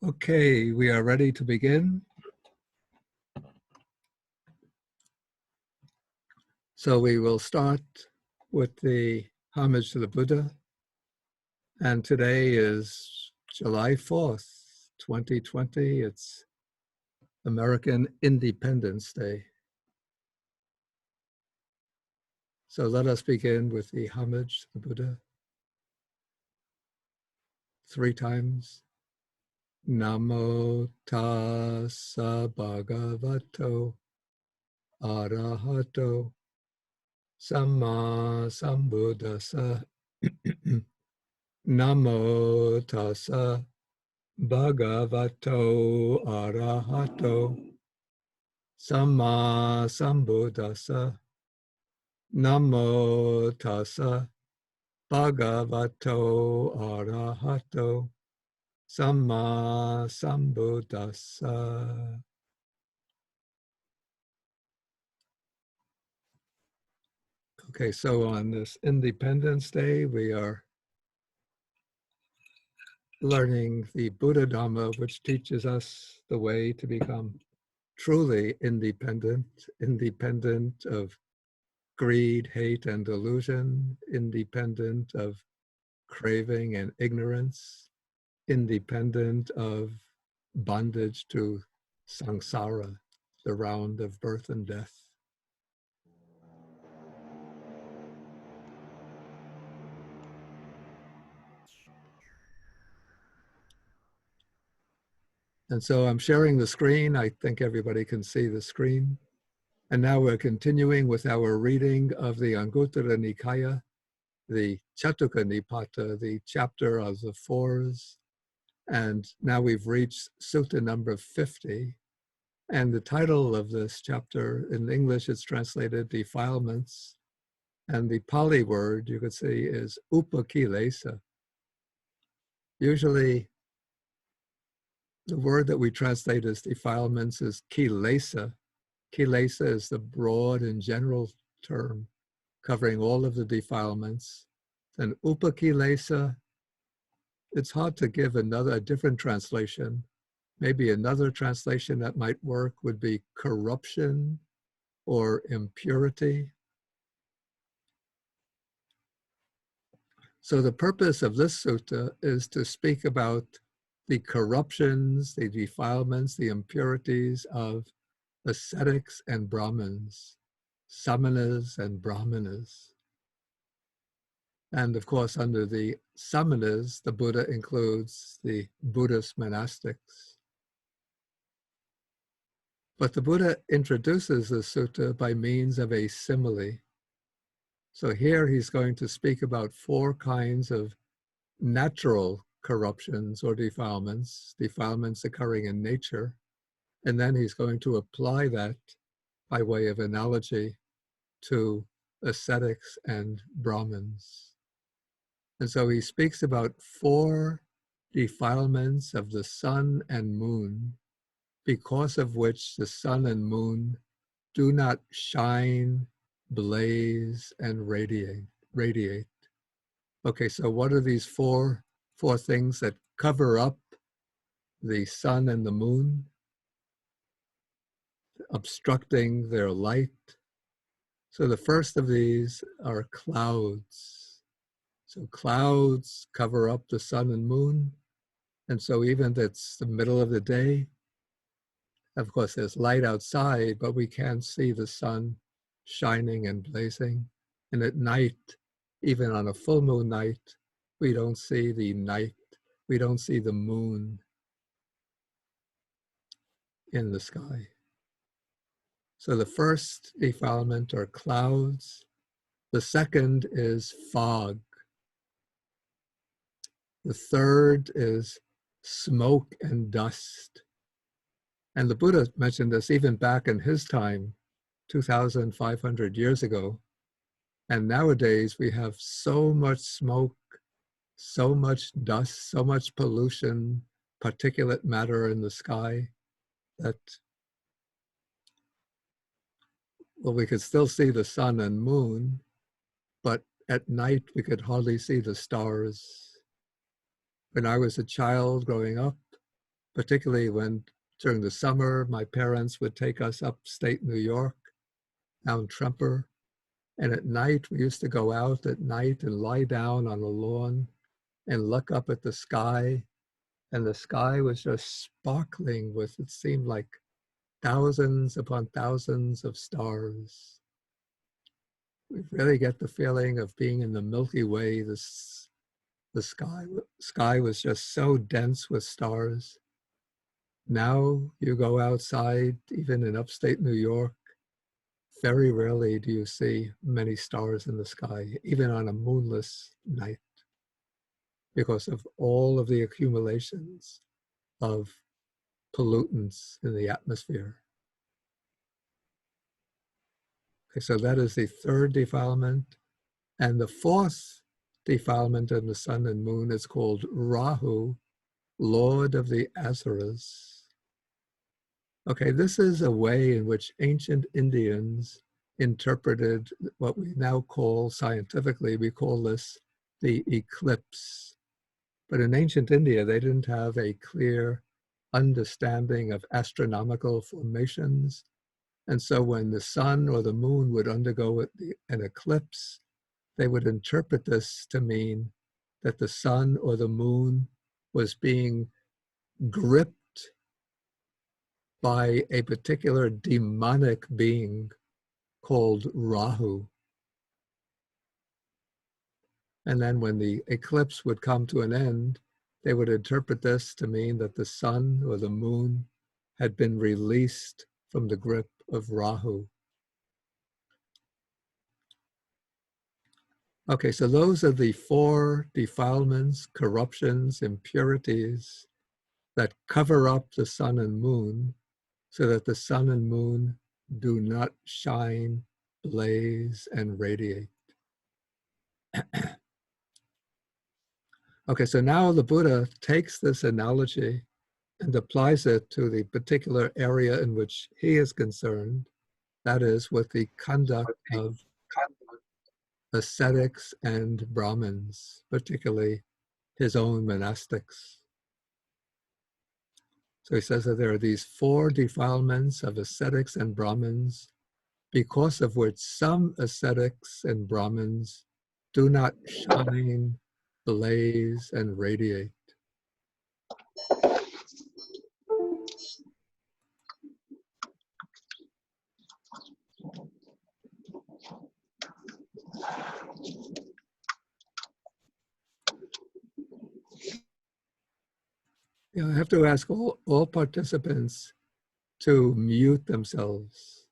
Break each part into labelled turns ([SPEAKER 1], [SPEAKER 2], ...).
[SPEAKER 1] Okay, we are ready to begin. So we will start with the homage to the Buddha. And today is July 4th, 2020. It's American Independence Day. So let us begin with the homage to the Buddha. 3 times. Namo tassa bhagavato arahato samma sambuddhassa. Namo tassa bhagavato arahato samma sambuddhassa. Namo tassa bhagavato arahato samma sambuddhassa. Okay, so on this Independence Day, we are learning the Buddha Dhamma, which teaches us the way to become truly independent of greed, hate, and delusion, independent of craving and ignorance, independent of bondage to samsara, the round of birth and death. And so I'm sharing the screen. I think everybody can see the screen. And now we're continuing with our reading of the Anguttara Nikaya, the Chattuka Nipata, the chapter of the fours. And now we've reached sutta number 50. And the title of this chapter, in English, it's translated Defilements. And the Pali word, you could see, is Upakkilesa. Usually, the word that we translate as defilements is kilesa. Kilesa is the broad and general term covering all of the defilements. And Upakkilesa, it's hard to give a different translation. Maybe another translation that might work would be corruption or impurity. So the purpose of this sutta is to speak about the corruptions, the defilements, the impurities of ascetics and Brahmins, samanas and brahmanas. And of course, under the samanas, the Buddha includes the Buddhist monastics. But the Buddha introduces the sutta by means of a simile. So here he's going to speak about 4 kinds of natural corruptions or defilements occurring in nature. And then he's going to apply that by way of analogy to ascetics and Brahmins. And so he speaks about 4 defilements of the sun and moon, because of which the sun and moon do not shine, blaze, and radiate. Okay, so what are these four things that cover up the sun and the moon, obstructing their light? So the first of these are clouds. So clouds cover up the sun and moon. And so even if it's the middle of the day, of course there's light outside, but we can't see the sun shining and blazing. And at night, even on a full moon night, we don't see the moon in the sky. So the first defilement are clouds. The second is fog. The third is smoke and dust. And the Buddha mentioned this even back in his time, 2,500 years ago. And nowadays we have so much smoke, so much dust, so much pollution, particulate matter in the sky that, well, we could still see the sun and moon, but at night we could hardly see the stars. When I was a child growing up, particularly when during the summer, my parents would take us upstate New York, down Tremper. And at night, we used to go out at night and lie down on the lawn and look up at the sky. And the sky was just sparkling with, it seemed like thousands upon thousands of stars. We really get the feeling of being in the Milky Way. The sky was just so dense with stars. Now you go outside, even in upstate New York, very rarely do you see many stars in the sky, even on a moonless night, because of all of the accumulations of pollutants in the atmosphere. Okay, so that is the third defilement. And the fourth defilement in the sun and moon is called Rahu, Lord of the Asuras. Okay, this is a way in which ancient Indians interpreted what we now call, scientifically, we call this the eclipse. But in ancient India, they didn't have a clear understanding of astronomical formations. And so when the sun or the moon would undergo an eclipse, they would interpret this to mean that the sun or the moon was being gripped by a particular demonic being called Rahu. And then when the eclipse would come to an end, they would interpret this to mean that the sun or the moon had been released from the grip of Rahu. Okay, so those are the four defilements, corruptions, impurities that cover up the sun and moon so that the sun and moon do not shine, blaze, and radiate. Okay, so now the Buddha takes this analogy and applies it to the particular area in which he is concerned, that is, with the conduct of ascetics and Brahmins, particularly his own monastics. So he says that there are these four defilements of ascetics and Brahmins, because of which some ascetics and Brahmins do not shine, blaze, and radiate. I have to ask all participants to mute themselves.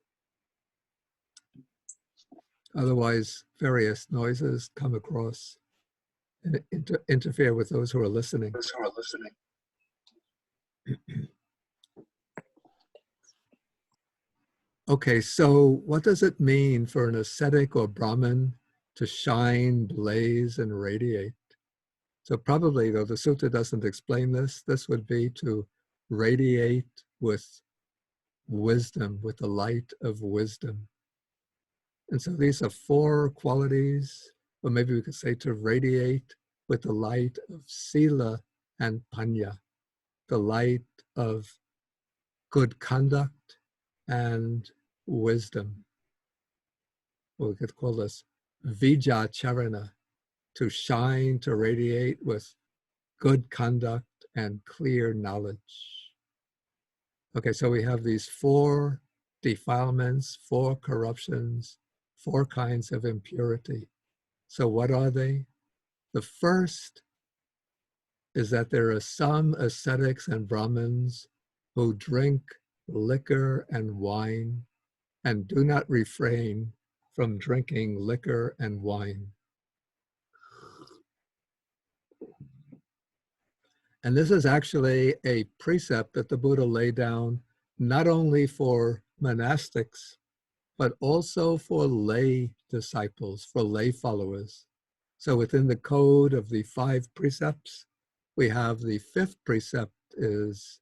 [SPEAKER 1] Otherwise, various noises come across and interfere with those who are listening. Okay, so what does it mean for an ascetic or Brahmin to shine, blaze, and radiate? So probably, though the sutta doesn't explain this, this would be to radiate with wisdom, with the light of wisdom. And so these are four qualities, or maybe we could say to radiate with the light of sila and panya, the light of good conduct and wisdom. Or we could call this vijacharana, to shine, to radiate with good conduct and clear knowledge. Okay, so we have these four defilements, four corruptions, four kinds of impurity. So what are they? The first is that there are some ascetics and Brahmins who drink liquor and wine and do not refrain from drinking liquor and wine. And this is actually a precept that the Buddha laid down not only for monastics, but also for lay disciples, for lay followers. So within the code of the 5 precepts, we have the 5th precept is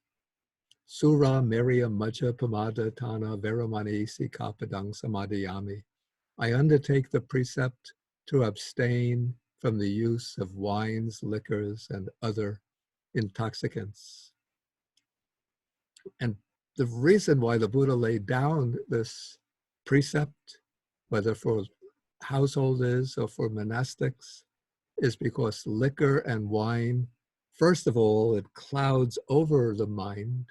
[SPEAKER 1] Sura Merya Majja Pamada Tana Veramani Sikapadang Samadhiyami. I undertake the precept to abstain from the use of wines, liquors, and other intoxicants. And the reason why the Buddha laid down this precept, whether for householders or for monastics, is because liquor and wine, first of all, it clouds over the mind.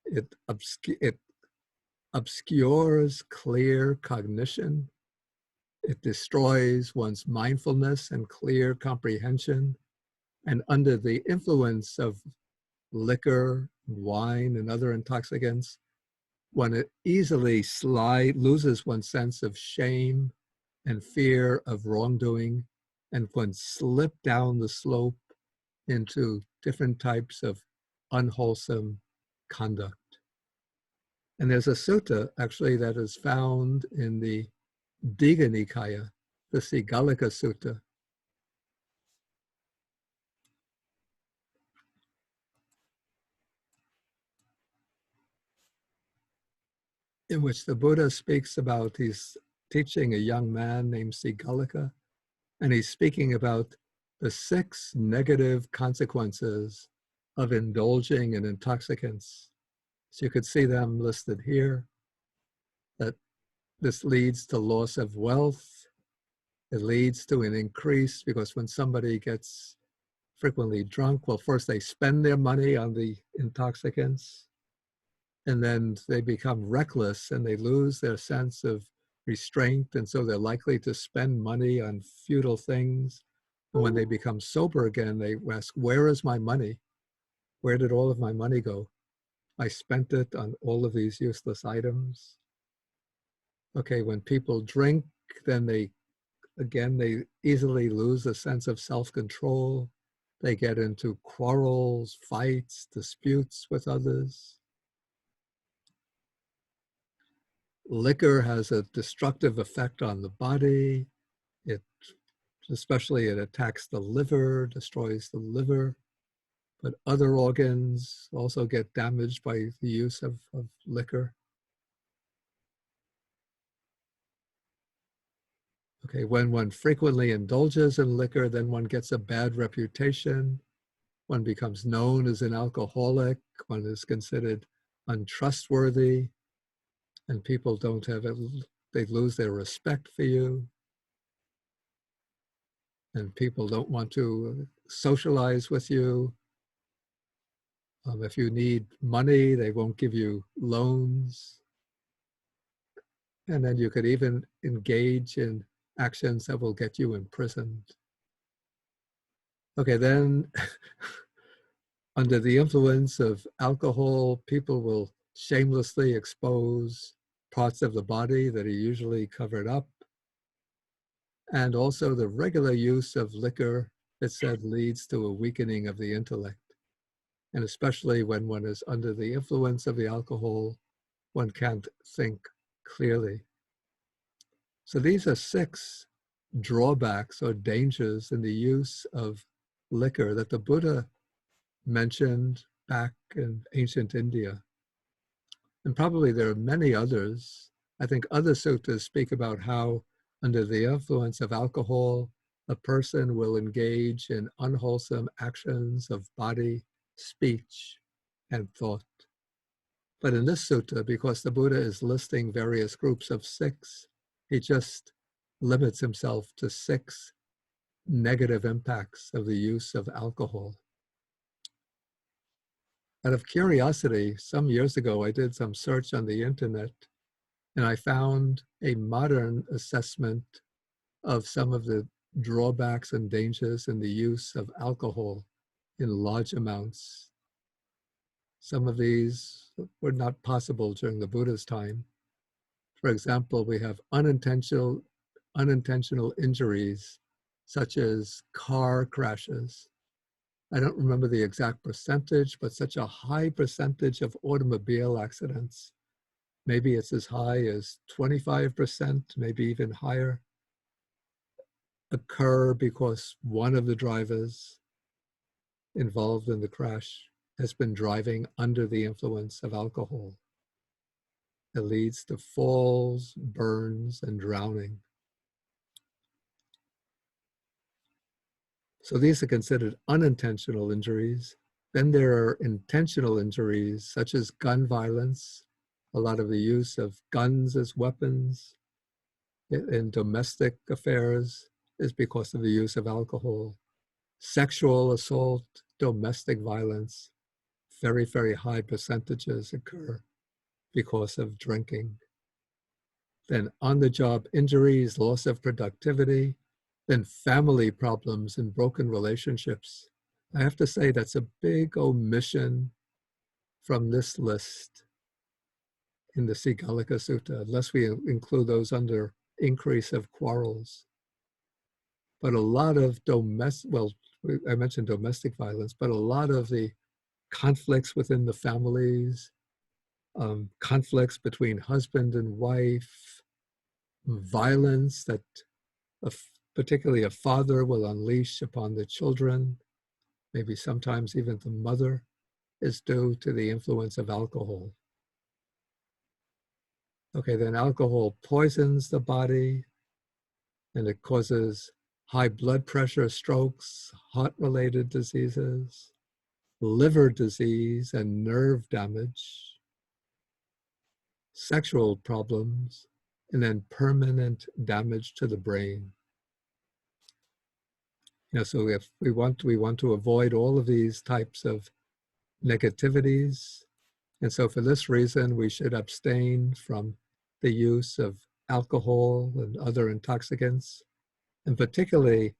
[SPEAKER 1] It obscures clear cognition. It destroys one's mindfulness and clear comprehension. And under the influence of liquor, wine, and other intoxicants, one easily loses one's sense of shame and fear of wrongdoing, and one slip down the slope into different types of unwholesome conduct. And there's a sutta actually that is found in the Digha Nikaya, the Sigalika Sutta, in which the Buddha speaks about, he's teaching a young man named Sigalika, and he's speaking about the 6 negative consequences of indulging in intoxicants. So you could see them listed here, that this leads to loss of wealth. It leads to an increase, because when somebody gets frequently drunk, well, first they spend their money on the intoxicants, and then they become reckless and they lose their sense of restraint, and so they're likely to spend money on futile things. And when they become sober again, they ask, where is my money? Where did all of my money go? I spent it on all of these useless items. Okay, when people drink, then they easily lose a sense of self-control. They get into quarrels, fights, disputes with others. Liquor has a destructive effect on the body. Especially it attacks the liver, destroys the liver, but other organs also get damaged by the use of liquor. Okay, when one frequently indulges in liquor, then one gets a bad reputation. One becomes known as an alcoholic. One is considered untrustworthy, and people don't have it. They lose their respect for you, and people don't want to socialize with you. If you need money, they won't give you loans. And then you could even engage in actions that will get you imprisoned. Okay, then under the influence of alcohol, people will shamelessly expose parts of the body that are usually covered up. And also the regular use of liquor, it said, leads to a weakening of the intellect. And especially when one is under the influence of the alcohol, one can't think clearly. So these are 6 drawbacks or dangers in the use of liquor that the Buddha mentioned back in ancient India. And probably there are many others. I think other suttas speak about how under the influence of alcohol, a person will engage in unwholesome actions of body, speech, and thought. But in this sutta, because the Buddha is listing various groups of 6, he just limits himself to 6 negative impacts of the use of alcohol. Out of curiosity, some years ago, I did some search on the internet, and I found a modern assessment of some of the drawbacks and dangers in the use of alcohol in large amounts. Some of these were not possible during the Buddha's time. For example, we have unintentional injuries, such as car crashes. I don't remember the exact percentage, but such a high percentage of automobile accidents, maybe it's as high as 25%, maybe even higher, occur because one of the drivers involved in the crash has been driving under the influence of alcohol. It leads to falls, burns, and drowning. So these are considered unintentional injuries. Then there are intentional injuries, such as gun violence, a lot of the use of guns as weapons in domestic affairs is because of the use of alcohol. Sexual assault, domestic violence, very, very high percentages occur because of drinking. Then on-the-job injuries, loss of productivity, then family problems and broken relationships. I have to say that's a big omission from this list in the Sigalika Sutta, unless we include those under increase of quarrels. But a lot of I mentioned domestic violence, but a lot of the conflicts within the families, conflicts between husband and wife, violence that particularly a father will unleash upon the children, maybe sometimes even the mother, is due to the influence of alcohol. Okay, then alcohol poisons the body and it causes high blood pressure, strokes, heart-related diseases, liver disease and nerve damage, sexual problems, and then permanent damage to the brain. So if we want to avoid all of these types of negativities. And so for this reason, we should abstain from the use of alcohol and other intoxicants, and particularly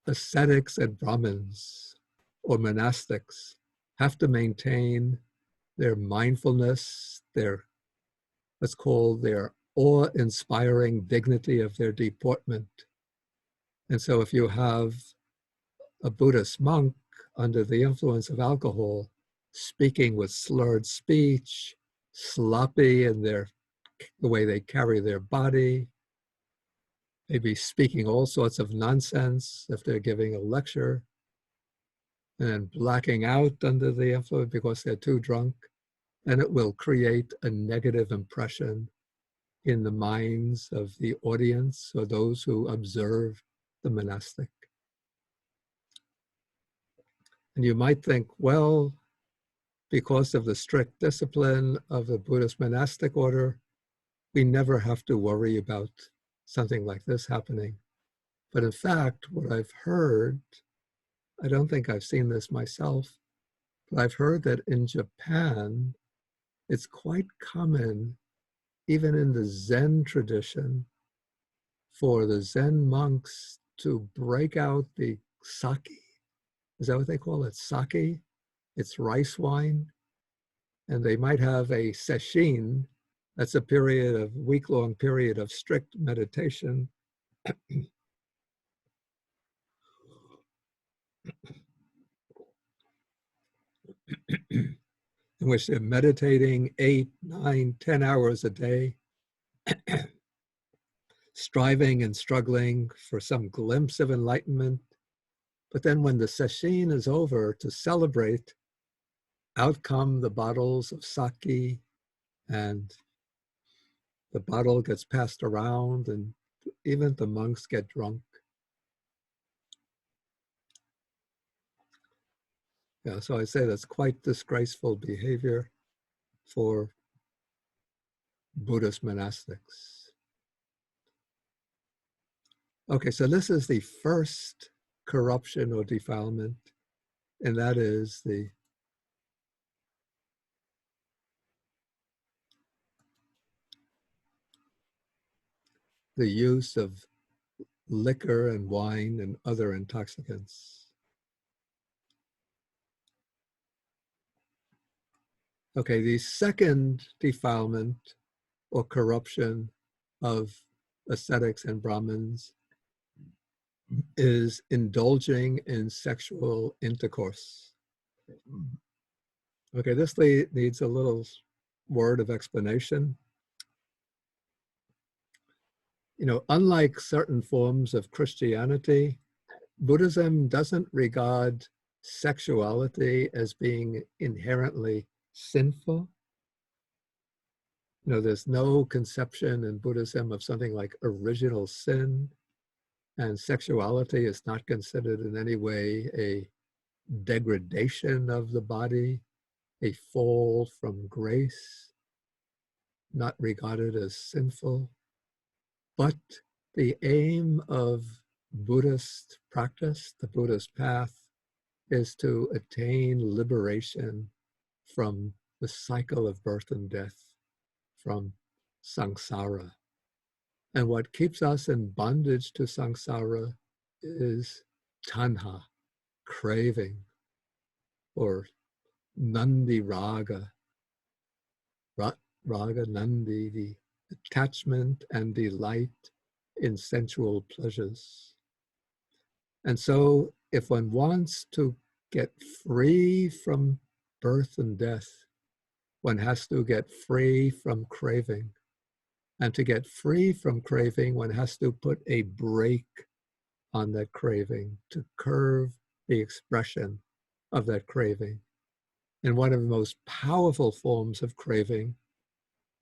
[SPEAKER 1] ascetics and Brahmins or monastics have to maintain their mindfulness, let's call their awe-inspiring dignity of their deportment. And so if you have a Buddhist monk under the influence of alcohol, speaking with slurred speech, sloppy in the way they carry their body, maybe speaking all sorts of nonsense if they're giving a lecture, and then blacking out under the influence because they're too drunk, and it will create a negative impression in the minds of the audience or those who observe the monastic. And you might think, well, because of the strict discipline of the Buddhist monastic order, we never have to worry about something like this happening. But in fact, what I've heard, I don't think I've seen this myself, but I've heard that in Japan, it's quite common, even in the Zen tradition, for the Zen monks to break out the sake. Is that what they call it? Sake? It's rice wine. And they might have a sesshin. That's a week-long period of strict meditation. In which they're meditating 8, 9, 10 hours a day, striving and struggling for some glimpse of enlightenment. But then when the sesshin is over, to celebrate, out come the bottles of sake, and the bottle gets passed around, and even the monks get drunk. Yeah, so I say that's quite disgraceful behavior for Buddhist monastics. Okay, so this is the first corruption or defilement, and that is the use of liquor and wine and other intoxicants. Okay, the second defilement or corruption of ascetics and Brahmins is indulging in sexual intercourse. Okay, this needs a little word of explanation. Unlike certain forms of Christianity, Buddhism doesn't regard sexuality as being inherently sinful. There's no conception in Buddhism of something like original sin, and sexuality is not considered in any way a degradation of the body, a fall from grace, not regarded as sinful. But the aim of Buddhist practice, the Buddhist path, is to attain liberation from the cycle of birth and death, from samsara. And what keeps us in bondage to samsara is tanha, craving, or nandi raga. Raga nandi, the attachment and delight in sensual pleasures. And so if one wants to get free from birth and death, one has to get free from craving. And to get free from craving, one has to put a brake on that craving, to curb the expression of that craving. And one of the most powerful forms of craving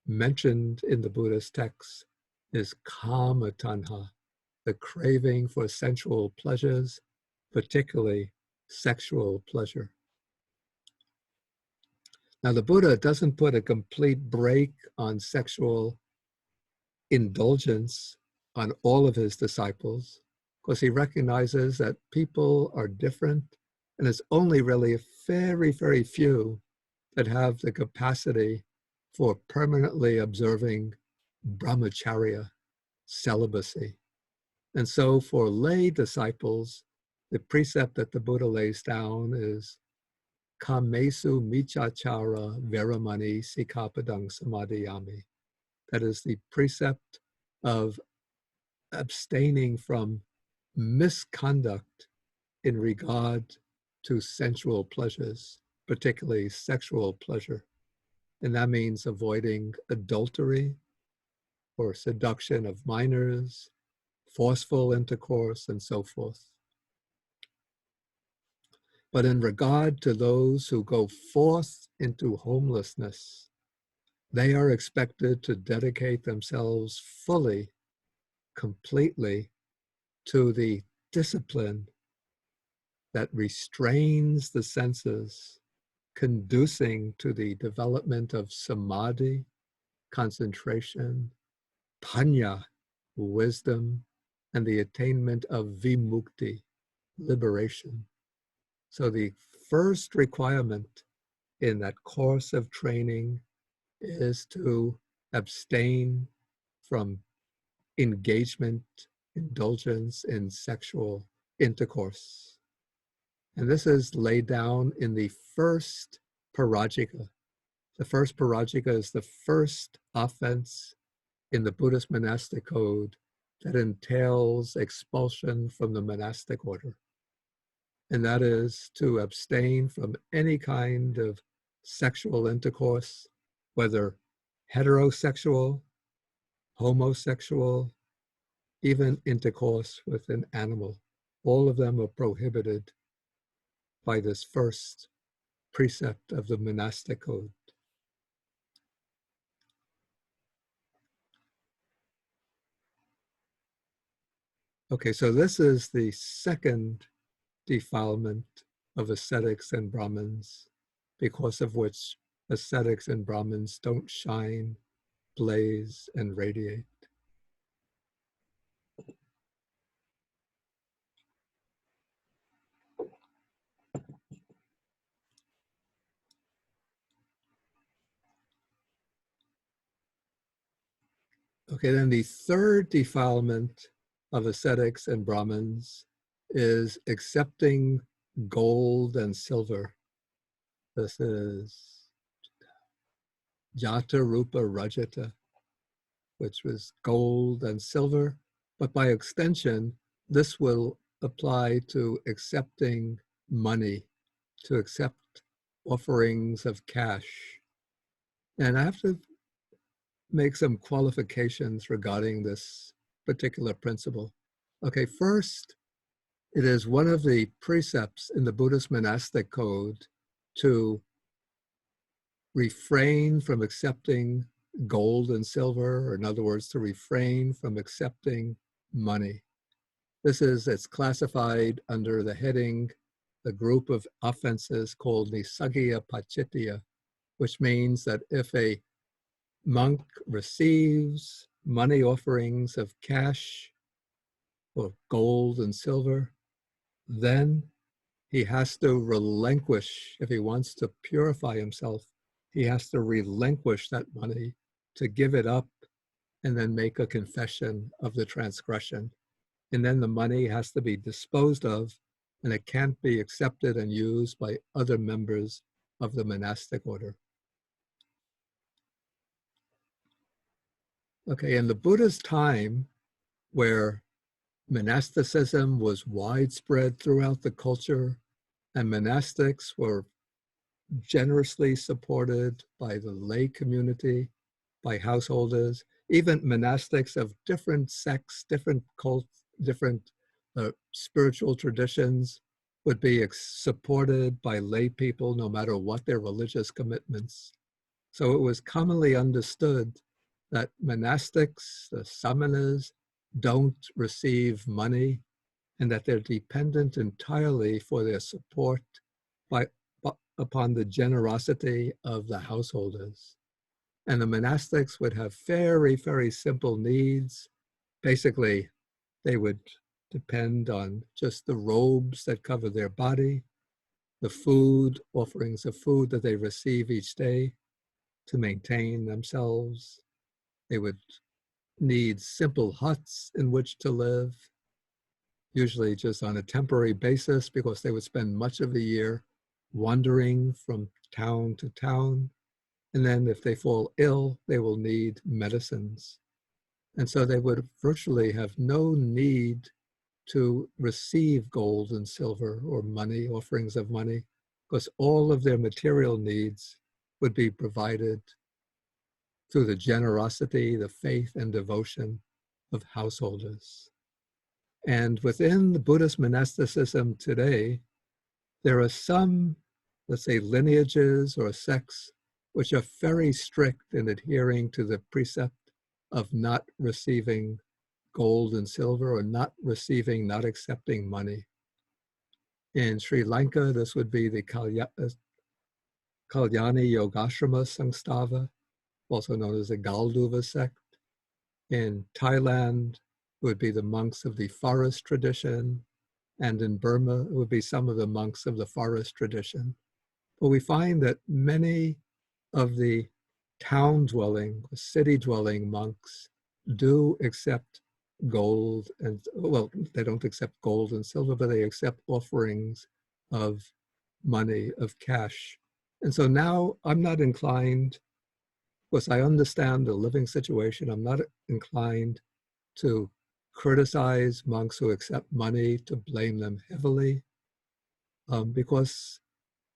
[SPEAKER 1] mentioned in the Buddhist texts is kama tanha, the craving for sensual pleasures, particularly sexual pleasure. Now, the Buddha doesn't put a complete brake on sexual indulgence on all of his disciples, because he recognizes that people are different, and it's only really very, very few that have the capacity for permanently observing brahmacharya, celibacy. And so for lay disciples, the precept that the Buddha lays down is kamesu michachara veramani sikapadang samadhiyami. That is the precept of abstaining from misconduct in regard to sensual pleasures, particularly sexual pleasure. And that means avoiding adultery or seduction of minors, forceful intercourse, and so forth. But in regard to those who go forth into homelessness, they are expected to dedicate themselves fully, completely to the discipline that restrains the senses, conducing to the development of samadhi, concentration, panya, wisdom, and the attainment of vimukti, liberation. So the first requirement in that course of training is to abstain from engagement, indulgence in sexual intercourse. And this is laid down in the first parajika. The first parajika is the first offense in the Buddhist monastic code that entails expulsion from the monastic order. And that is to abstain from any kind of sexual intercourse, whether heterosexual, homosexual, even intercourse with an animal. All of them are prohibited by this first precept of the monastic code. Okay, so this is the second defilement of ascetics and Brahmins, because of which ascetics and Brahmins don't shine, blaze, and radiate. Okay, then the third defilement of ascetics and Brahmins is accepting gold and silver. This is Jata Rupa Rajata, which was gold and silver, but by extension, this will apply to accepting money, to accept offerings of cash. And I have to make some qualifications regarding this particular principle. Okay, first, it is one of the precepts in the Buddhist monastic code to refrain from accepting gold and silver, or in other words, to refrain from accepting money. It's classified under the heading the group of offenses called Nisaggiya Pachitya, which means that if a monk receives money offerings of cash or gold and silver, then he has to relinquish, if he wants to purify himself, he has to relinquish that money to give it up and then make a confession of the transgression. And then the money has to be disposed of, and it can't be accepted and used by other members of the monastic order. Okay, in the Buddha's time, where monasticism was widespread throughout the culture, and monastics were generously supported by the lay community, by householders, even monastics of different sects, different cults, different spiritual traditions would be supported by lay people no matter what their religious commitments. So it was commonly understood that monastics, the samanas, don't receive money and that they're dependent entirely for their support upon the generosity of the householders. And the monastics would have very, very simple needs. Basically, they would depend on just the robes that cover their body, the food, offerings of food that they receive each day to maintain themselves. They would need simple huts in which to live, usually just on a temporary basis because they would spend much of the year wandering from town to town. And then if they fall ill, they will need medicines. And so they would virtually have no need to receive gold and silver or money, offerings of money, because all of their material needs would be provided through the generosity, the faith, and devotion of householders. And within the Buddhist monasticism today, there are some, let's say, lineages or sects which are very strict in adhering to the precept of not receiving gold and silver or not accepting money. In Sri Lanka, this would be the Kalyani Yogashrama Sangstava, also known as the Galduva sect. In Thailand, it would be the monks of the forest tradition. And in Burma, it would be some of the monks of the forest tradition. But we find that many of the town-dwelling, city-dwelling monks do accept gold and, well, they don't accept gold and silver, but they accept offerings of money, of cash. And so now I'm not inclined, because I understand the living situation, I'm not inclined to criticize monks who accept money, to blame them heavily, because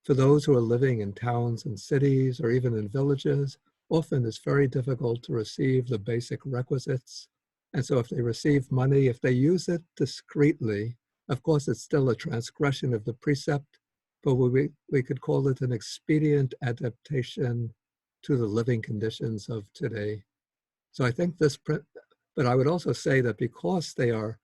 [SPEAKER 1] for those who are living in towns and cities or even in villages, often it's very difficult to receive the basic requisites. And so if they receive money, if they use it discreetly, of course it's still a transgression of the precept, but we could call it an expedient adaptation to the living conditions of today. So I think this, but I would also say that because they are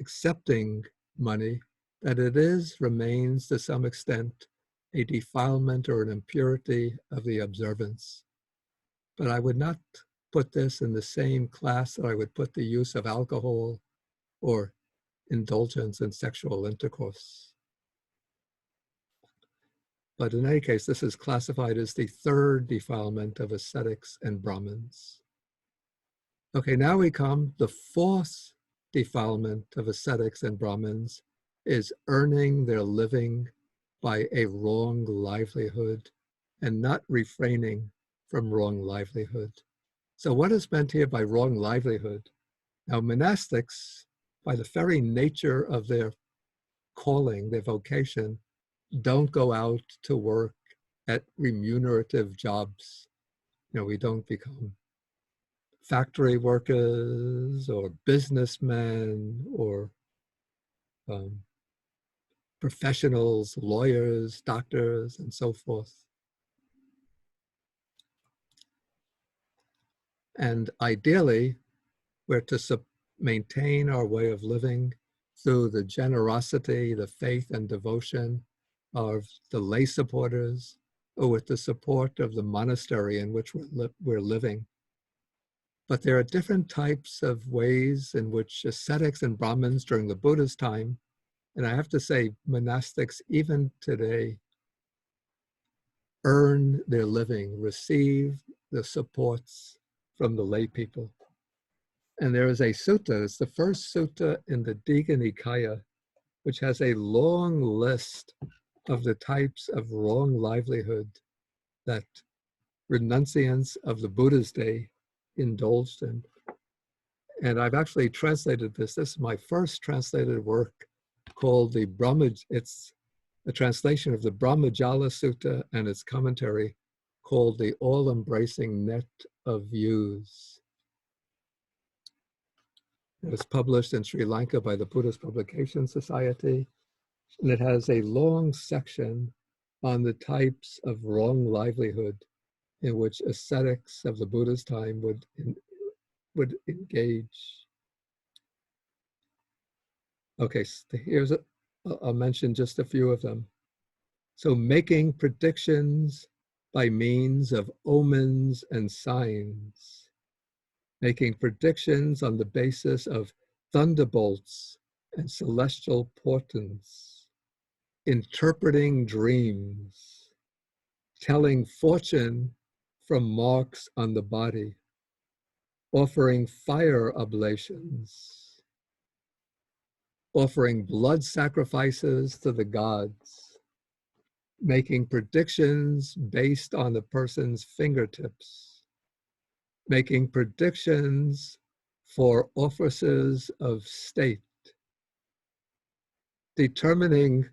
[SPEAKER 1] accepting money, that it remains to some extent a defilement or an impurity of the observance. But I would not put this in the same class that I would put the use of alcohol or indulgence in sexual intercourse. But in any case, this is classified as the third defilement of ascetics and Brahmins. Okay, now we come, the fourth defilement of ascetics and Brahmins is earning their living by a wrong livelihood and not refraining from wrong livelihood. So what is meant here by wrong livelihood? Now monastics, by the very nature of their calling, their vocation, don't go out to work at remunerative jobs. We don't become factory workers or businessmen or professionals, lawyers, doctors, and so forth. And ideally, we're to maintain our way of living through the generosity, the faith, and devotion of the lay supporters or with the support of the monastery in which we're living. But there are different types of ways in which ascetics and Brahmins during the Buddha's time, and I have to say monastics even today, earn their living, receive the supports from the lay people. And there is a sutta, it's the first sutta in the Digha Nikaya, which has a long list of the types of wrong livelihood that renunciants of the Buddha's day indulged in. And I've actually translated this. This is my first translated work called the Brahmaj. It's a translation of the Brahmajala Sutta and its commentary called the All-Embracing Net of Views. It was published in Sri Lanka by the Buddhist Publication Society, and it has a long section on the types of wrong livelihood in which ascetics of the Buddha's time would engage. Okay, so I'll mention just a few of them. So making predictions by means of omens and signs, making predictions on the basis of thunderbolts and celestial portents, interpreting dreams, telling fortune from marks on the body, offering fire oblations, offering blood sacrifices to the gods, making predictions based on the person's fingertips, making predictions for offices of state, determining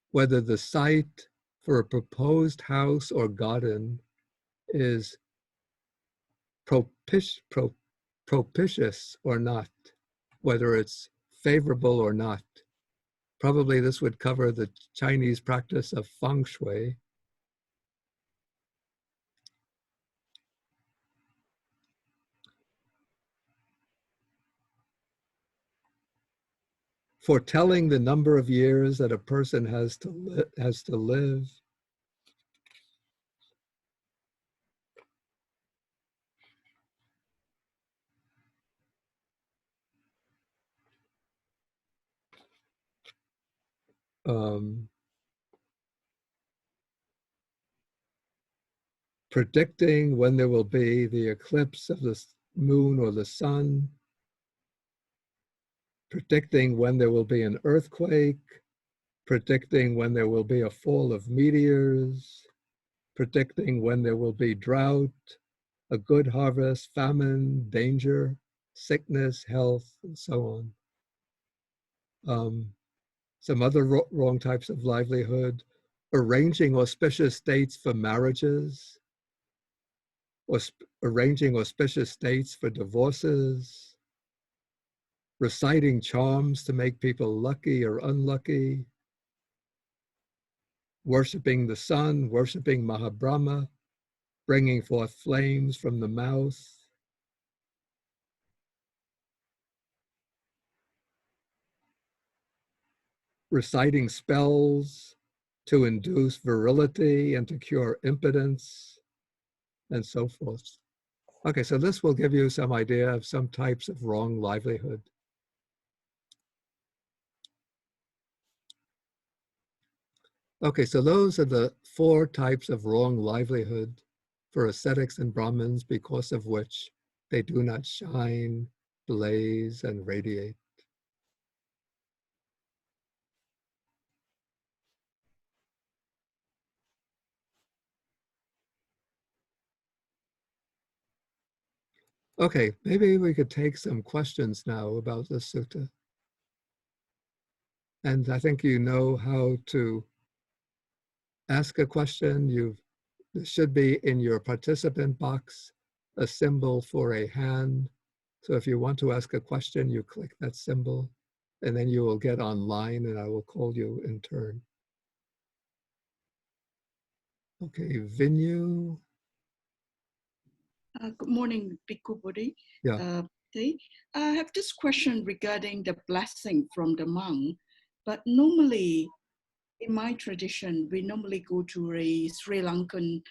[SPEAKER 1] whether the site for a proposed house or garden is propitious or not, whether it's favorable or not. Probably this would cover the Chinese practice of feng shui. Foretelling the number of years that a person has to live. Predicting when there will be the eclipse of the moon or the sun, predicting when there will be an earthquake, predicting when there will be a fall of meteors, predicting when there will be drought, a good harvest, famine, danger, sickness, health, and so on. Some other wrong types of livelihood, arranging auspicious dates for marriages, or arranging auspicious dates for divorces, reciting charms to make people lucky or unlucky, worshiping the sun, worshiping Mahabrahma, bringing forth flames from the mouth, reciting spells to induce virility and to cure impotence, and so forth. Okay, so this will give you some idea of some types of wrong livelihood. Okay, so those are the 4 types of wrong livelihood for ascetics and Brahmins, because of which they do not shine, blaze, and radiate. Okay, maybe we could take some questions now about the sutta. And I think you know how to ask a question. There should be in your participant box a symbol for a hand. So if you want to ask a question, you click that symbol, and then you will get online and I will call you in turn. Okay, Vinyu.
[SPEAKER 2] Good morning, Bhikkhu Bodhi.
[SPEAKER 1] Yeah.
[SPEAKER 2] I have this question regarding the blessing from the monk, but normally in my tradition, we normally go to a Sri Lankan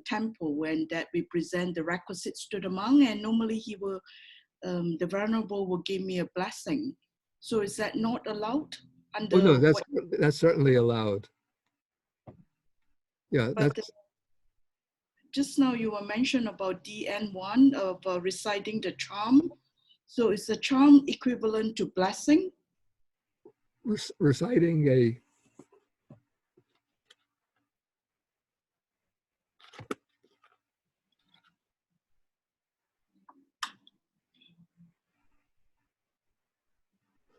[SPEAKER 2] temple when that we present the requisites to the monk, and normally he will, the venerable will give me a blessing. So is that not allowed
[SPEAKER 1] Oh no,
[SPEAKER 2] under what?
[SPEAKER 1] that's certainly allowed. Yeah,
[SPEAKER 2] But
[SPEAKER 1] that's
[SPEAKER 2] just now you were mentioned about DN1 of reciting the charm. So is the charm equivalent to blessing?
[SPEAKER 1] reciting a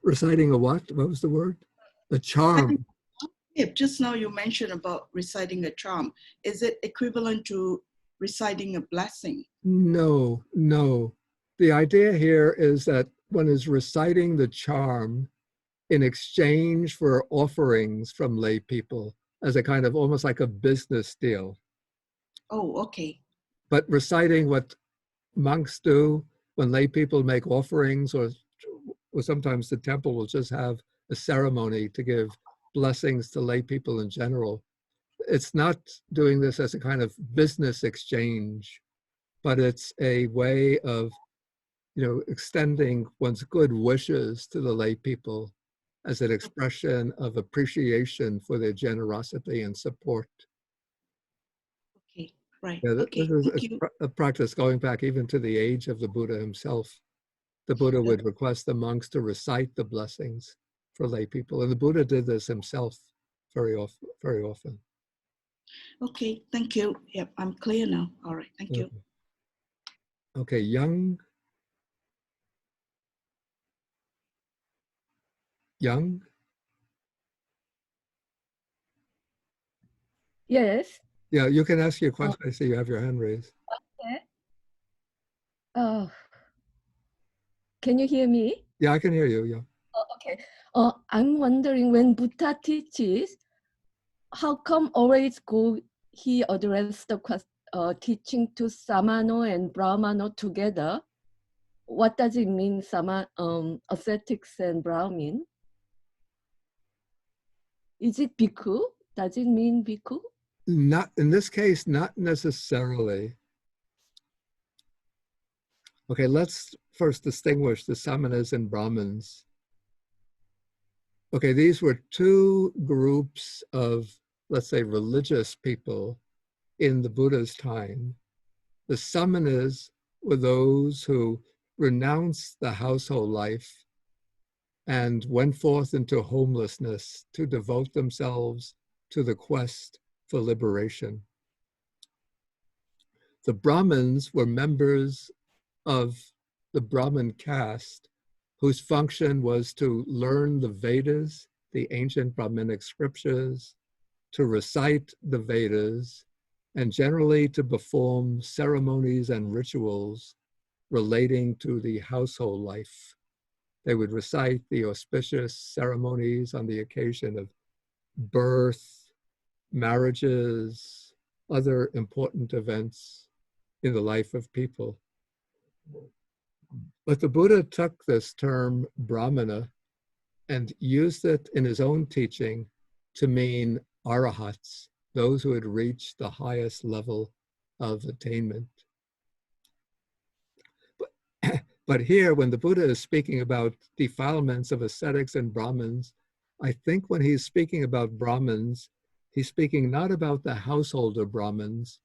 [SPEAKER 1] reciting a what? What was the word? A charm.
[SPEAKER 2] If just now you mentioned about reciting a charm, is it equivalent to reciting a blessing?
[SPEAKER 1] No, no. The idea here is that one is reciting the charm in exchange for offerings from lay people as a kind of almost like a business deal.
[SPEAKER 2] Oh, okay.
[SPEAKER 1] But reciting what monks do when lay people make offerings, or sometimes the temple will just have a ceremony to give blessings to lay people in general. It's not doing this as a kind of business exchange, but it's a way of, extending one's good wishes to the lay people as an expression of appreciation for their generosity and support.
[SPEAKER 2] Okay, right.
[SPEAKER 1] Yeah, this
[SPEAKER 2] Okay,
[SPEAKER 1] is
[SPEAKER 2] thank you.
[SPEAKER 1] a practice going back even to the age of the Buddha himself. The Buddha would request the monks to recite the blessings for lay people, and the Buddha did this himself very often. Very often.
[SPEAKER 2] Okay, thank you. Yep, I'm clear now. All right, thank you.
[SPEAKER 1] Okay, Young.
[SPEAKER 3] Yes.
[SPEAKER 1] Yeah, you can ask your question. I see you have your hand raised.
[SPEAKER 3] Okay. Can you hear me?
[SPEAKER 1] Yeah, I can hear you. Yeah.
[SPEAKER 3] Okay. I'm wondering, when Buddha teaches, how come always he addressed the teaching to Samano and Brahmano together? What does it mean, ascetics and Brahmin? Is it bhikkhu? Does it mean bhikkhu?
[SPEAKER 1] Not in this case, not necessarily. Okay, let's first distinguish the Samanas and Brahmins. Okay, these were two groups of, let's say, religious people in the Buddha's time. The Samanas were those who renounced the household life and went forth into homelessness to devote themselves to the quest for liberation. The Brahmins were members of the Brahmin caste, whose function was to learn the Vedas, the ancient Brahminic scriptures, to recite the Vedas, and generally to perform ceremonies and rituals relating to the household life. They would recite the auspicious ceremonies on the occasion of birth, marriages, other important events in the life of people. But the Buddha took this term Brahmana and used it in his own teaching to mean arahats, those who had reached the highest level of attainment. But here, when the Buddha is speaking about defilements of ascetics and Brahmins, I think when he's speaking about Brahmins, he's speaking not about the householder Brahmins.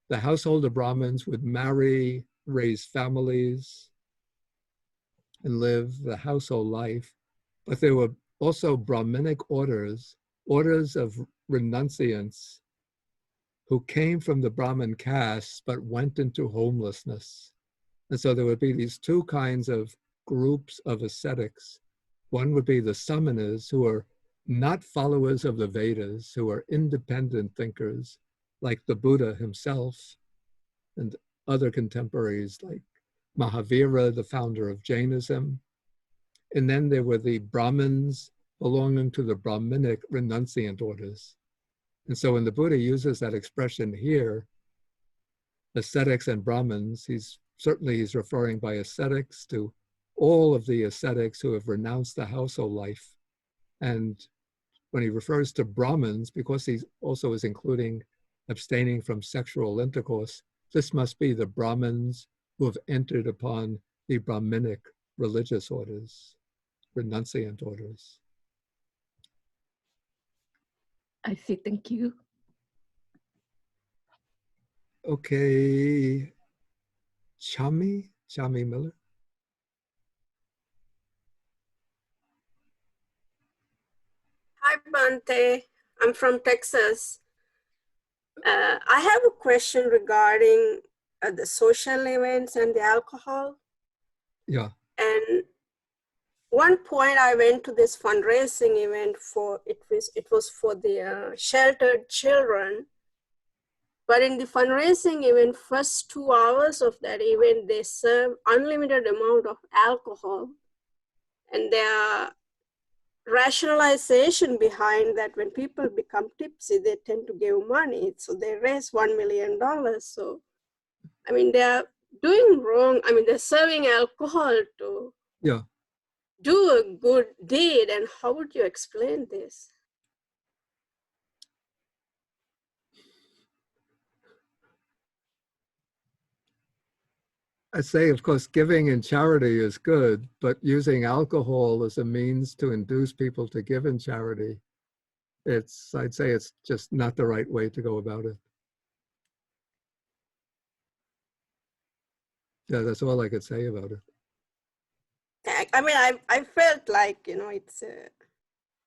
[SPEAKER 1] The householder Brahmins would marry, raise families, and live the household life. But there were also Brahminic orders of renunciants who came from the Brahmin caste but went into homelessness. And so there would be these two kinds of groups of ascetics. One would be the samanas, who are not followers of the Vedas, who are independent thinkers, like the Buddha himself and other contemporaries like Mahavira, the founder of Jainism. And then there were the Brahmins belonging to the Brahminic renunciant orders. And so when the Buddha uses that expression here, ascetics and Brahmins, he's referring by ascetics to all of the ascetics who have renounced the household life and when he refers to Brahmins, because he also is including abstaining from sexual intercourse, this must be the Brahmins who have entered upon the Brahminic religious orders, renunciant orders.
[SPEAKER 3] I see, thank you.
[SPEAKER 1] Okay, Chami Miller.
[SPEAKER 4] Hi, Bhante. I'm from Texas. I have a question regarding the social events and the alcohol.
[SPEAKER 1] Yeah.
[SPEAKER 4] And one point I went to this fundraising event for, it was for the sheltered children. But in the fundraising event, first 2 hours of that event, they serve unlimited amount of alcohol. And their rationalization behind that, when people become tipsy, they tend to give money. So they raise $1 million. So, I mean, they're doing wrong. I mean, they're serving alcohol to do a good deed. And how would you explain this?
[SPEAKER 1] I say, of course, giving in charity is good, but using alcohol as a means to induce people to give in charity, I'd say it's just not the right way to go about it. Yeah, that's all I could say about it.
[SPEAKER 4] I mean, I felt like, it's,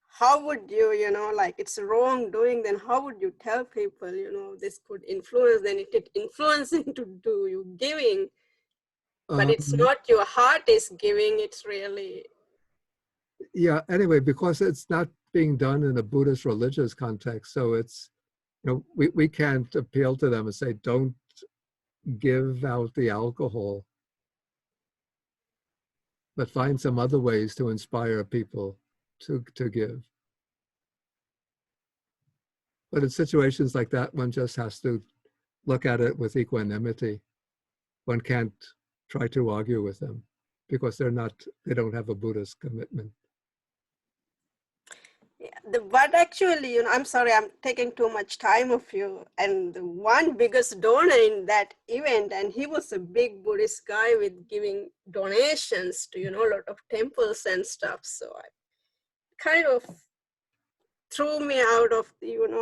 [SPEAKER 4] how would you, like it's wrongdoing, then how would you tell people, this could influence, then it influencing to do you giving. But it's not your heart is giving, it's really.
[SPEAKER 1] Yeah, anyway, because it's not being done in a Buddhist religious context, so it's, we can't appeal to them and say, don't give out the alcohol, but find some other ways to inspire people to give. But in situations like that, one just has to look at it with equanimity. One can't try to argue with them because they don't have a Buddhist commitment.
[SPEAKER 4] Yeah, but actually, I'm sorry, I'm taking too much time of you. And the one biggest donor in that event, and he was a big Buddhist guy with giving donations to, a lot of temples and stuff. So I kind of threw me out of,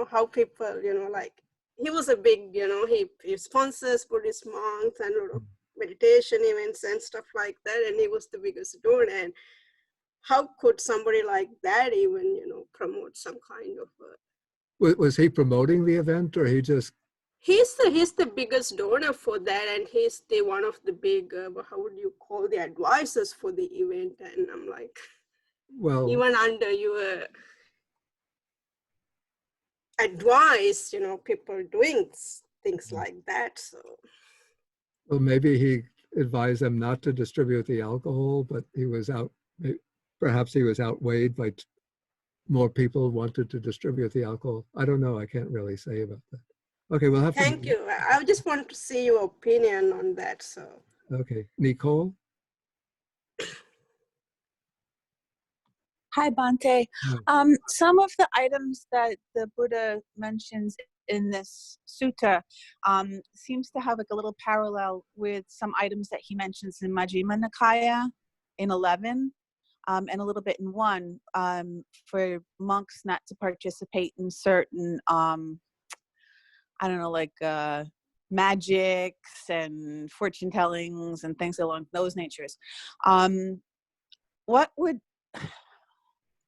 [SPEAKER 4] how people, like, he was a big, he sponsors Buddhist monks and a lot of meditation events and stuff like that. And he was the biggest donor. And how could somebody like that even, promote some kind of
[SPEAKER 1] Was he promoting the event, or he just?
[SPEAKER 4] He's the biggest donor for that, and he's the one of the big, how would you call, the advisors for the event. And I'm like, well, even under your advice, people doing things like that. So,
[SPEAKER 1] well, maybe he advised them not to distribute the alcohol, but he was perhaps he was outweighed by more people wanted to distribute the alcohol. I don't know. I can't really say about that. Okay, we'll have
[SPEAKER 4] Thank you. I just want to see your opinion on that. So.
[SPEAKER 1] Okay, Nicole.
[SPEAKER 5] Hi, Bhante. Some of the items that the Buddha mentions in this sutta seems to have like a little parallel with some items that he mentions in Majjhima Nikaya in 11 and a little bit in 1 for monks not to participate in certain, I don't know, like magics and fortune tellings and things along those natures. What would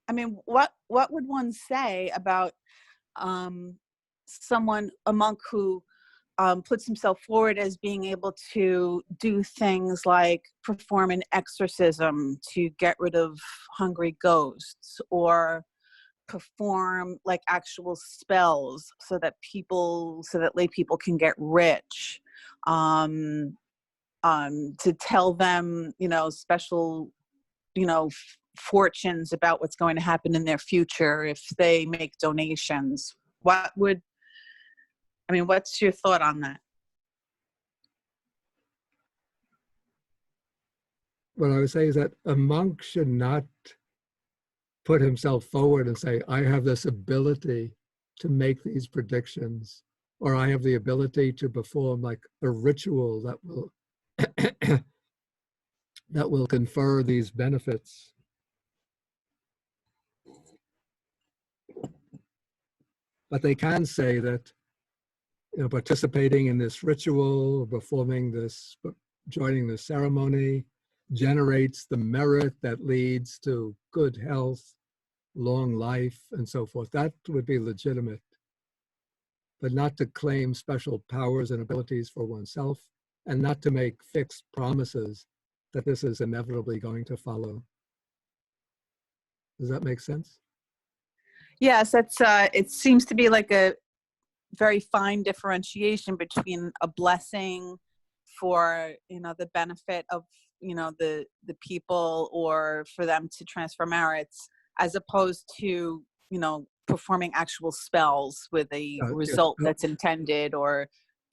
[SPEAKER 5] one say about a monk who puts himself forward as being able to do things like perform an exorcism to get rid of hungry ghosts, or perform like actual spells so that lay people can get rich, to tell them, special, fortunes about what's going to happen in their future if they make donations? What's your thought on that?
[SPEAKER 1] What I would say is that a monk should not put himself forward and say, I have this ability to make these predictions, or I have the ability to perform like a ritual that will that will confer these benefits. But they can say that, you know, participating in this ritual, performing this, joining the ceremony, generates the merit that leads to good health, long life, and so forth. That would be legitimate, but not to claim special powers and abilities for oneself, and not to make fixed promises that this is inevitably going to follow. Does that make sense?
[SPEAKER 5] Yes, that's it seems to be like a very fine differentiation between a blessing for, you know, the benefit of, you know, the people, or for them to transfer merits, as opposed to, you know, performing actual spells with a result that's intended, or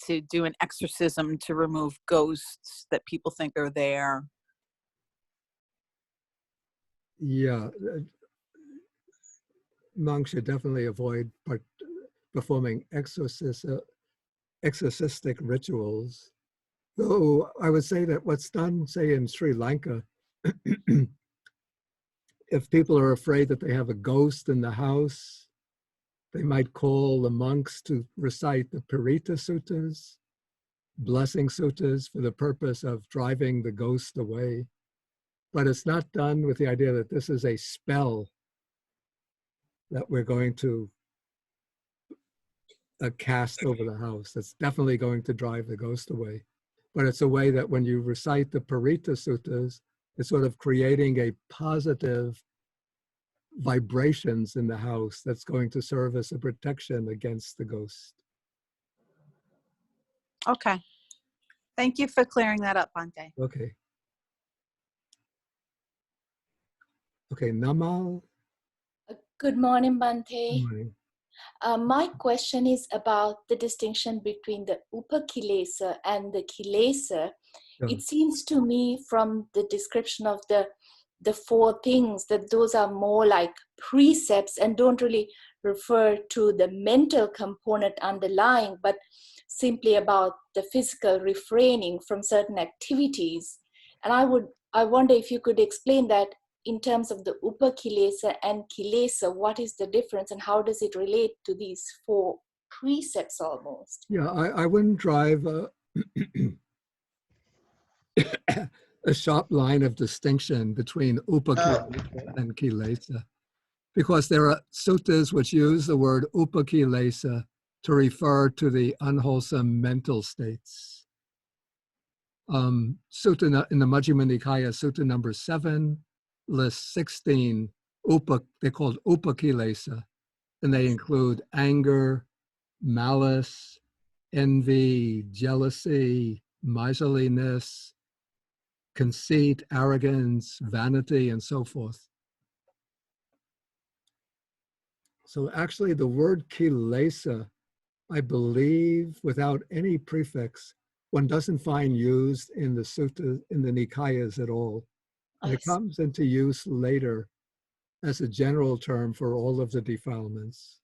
[SPEAKER 5] to do an exorcism to remove ghosts that people think are there.
[SPEAKER 1] Yeah, monks should definitely avoid performing exorcistic rituals. Though I would say that what's done, say in Sri Lanka, if people are afraid that they have a ghost in the house, they might call the monks to recite the Parita Suttas, blessing suttas, for the purpose of driving the ghost away. But it's not done with the idea that this is a spell that we're going to cast over the house. That's definitely going to drive the ghost away. But it's a way that when you recite the Parita Suttas, it's sort of creating a positive vibrations in the house that's going to serve as a protection against the ghost.
[SPEAKER 5] Okay. Thank you for clearing that up, Bhante.
[SPEAKER 1] Okay. Okay, Namal.
[SPEAKER 6] Good morning,
[SPEAKER 1] Good
[SPEAKER 6] Bhante.
[SPEAKER 1] morning.
[SPEAKER 6] My question is about the distinction between the Upakkilesa and the Kilesa.
[SPEAKER 1] Yeah.
[SPEAKER 6] It seems to me from the description of the four things that those are more like precepts and don't really refer to the mental component underlying, but simply about the physical refraining from certain activities. And I wonder if you could explain that in terms of the Upakkilesa and Kilesa, what is the difference and how does it relate to these four precepts almost?
[SPEAKER 1] Yeah, I wouldn't drive a sharp line of distinction between Upakkilesa and Kilesa, because there are suttas which use the word Upakkilesa to refer to the unwholesome mental states. Sutta in the Majjhima Nikaya, Sutta number 7, lists 16 they're called Upakkilesa, and they include anger, malice, envy, jealousy, miserliness, conceit, arrogance, vanity, and so forth. So actually the word kilesa, I believe, without any prefix, one doesn't find used in the sutta, in the Nikayas at all. And it comes into use later as a general term for all of the defilements.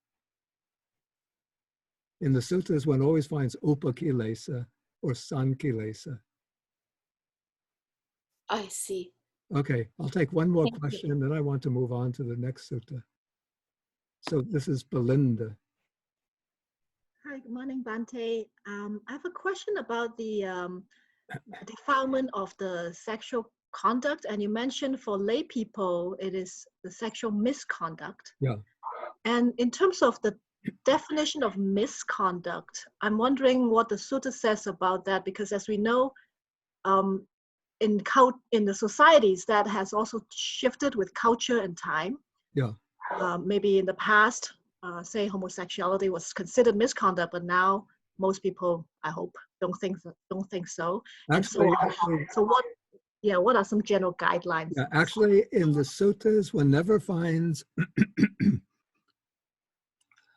[SPEAKER 1] In the suttas, one always finds Upakkilesa or Sankilesa.
[SPEAKER 6] I see.
[SPEAKER 1] Okay, I'll take one more
[SPEAKER 6] Thank you.
[SPEAKER 1] question, then I want to move on to the next sutta. So this is Belinda.
[SPEAKER 7] Hi, good morning, Bhante. I have a question about the defilement of the sexual conduct, and you mentioned for lay people, it is the sexual misconduct.
[SPEAKER 1] Yeah.
[SPEAKER 7] And in terms of the definition of misconduct, I'm wondering what the sutta says about that, because as we know, in the societies that has also shifted with culture and time.
[SPEAKER 1] Yeah.
[SPEAKER 7] Maybe in the past, say homosexuality was considered misconduct, but now most people, I hope, don't think so.
[SPEAKER 1] Actually,
[SPEAKER 7] what are some general guidelines?
[SPEAKER 1] Yeah, actually, in the suttas, one never finds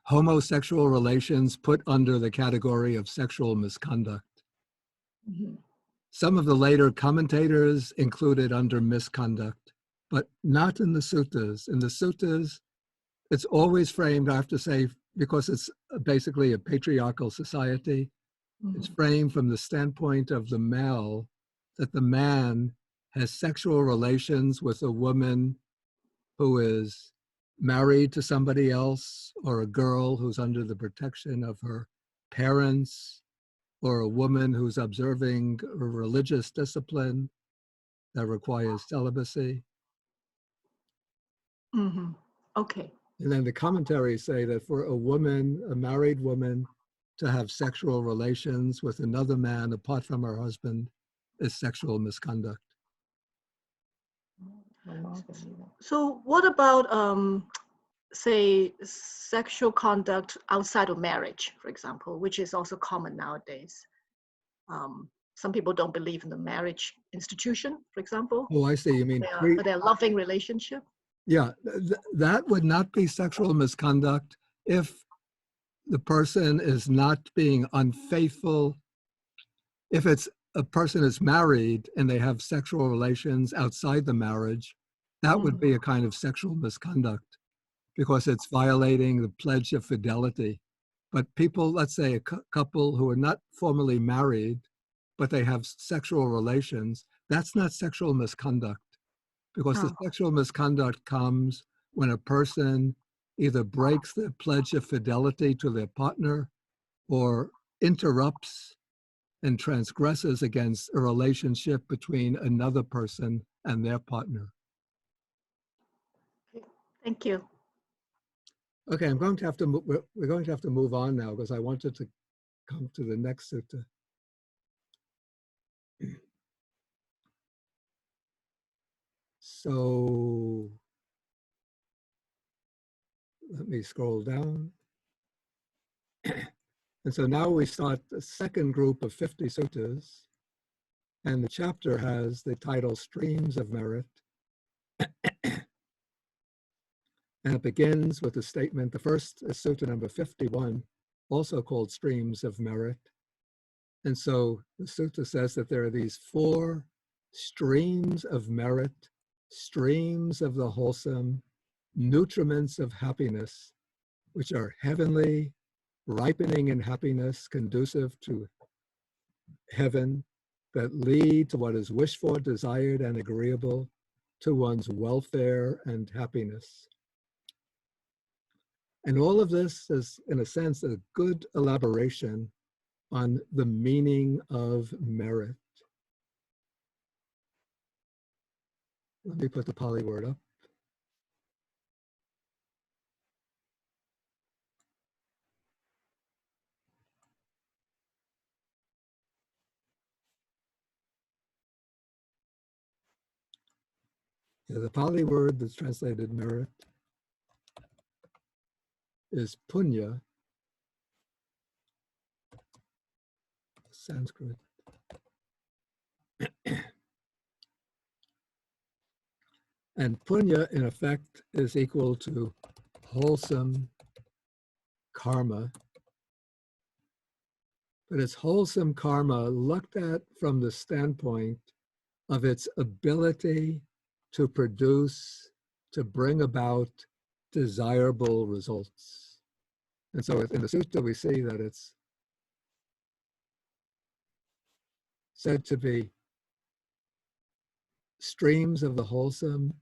[SPEAKER 1] homosexual relations put under the category of sexual misconduct.
[SPEAKER 7] Mm-hmm.
[SPEAKER 1] Some of the later commentators included under misconduct, but not in the suttas. In the suttas, it's always framed, I have to say, because it's basically a patriarchal society, it's framed from the standpoint of the male, that the man has sexual relations with a woman who is married to somebody else, or a girl who's under the protection of her parents, or a woman who's observing a religious discipline that requires celibacy.
[SPEAKER 7] Okay.
[SPEAKER 1] And then the commentaries say that for a woman, a married woman, to have sexual relations with another man apart from her husband is sexual misconduct.
[SPEAKER 7] So what about, say, sexual conduct outside of marriage, for example, which is also common nowadays? Some people don't believe in the marriage institution, for example.
[SPEAKER 1] Oh, I see. You mean
[SPEAKER 7] their loving relationship?
[SPEAKER 1] Yeah, that would not be sexual misconduct if the person is not being unfaithful. If it's a person is married and they have sexual relations outside the marriage, that would be a kind of sexual misconduct because it's violating the pledge of fidelity. But people, let's say a couple who are not formally married, but they have sexual relations, that's not sexual misconduct, because the sexual misconduct comes when a person either breaks the pledge of fidelity to their partner or interrupts and transgresses against a relationship between another person and their partner.
[SPEAKER 7] Thank you.
[SPEAKER 1] Okay, we're going to have to move on now because I wanted to come to the next sutta. So let me scroll down. And so now we start the second group of 50 suttas, and the chapter has the title Streams of Merit. And it begins with a statement. The first is sutta number 51, also called Streams of Merit. And so the sutta says that there are these 4 streams of merit, streams of the wholesome, nutriments of happiness, which are heavenly, ripening in happiness, conducive to heaven, that lead to what is wished for, desired, and agreeable to one's welfare and happiness. And all of this is, in a sense, a good elaboration on the meaning of merit. Let me put the Pali word up. Yeah, the Pali word that's translated merit is punya, Sanskrit. And punya, in effect, is equal to wholesome karma. But it's wholesome karma looked at from the standpoint of its ability to produce, to bring about desirable results. And so in the sutta, we see that it's said to be streams of the wholesome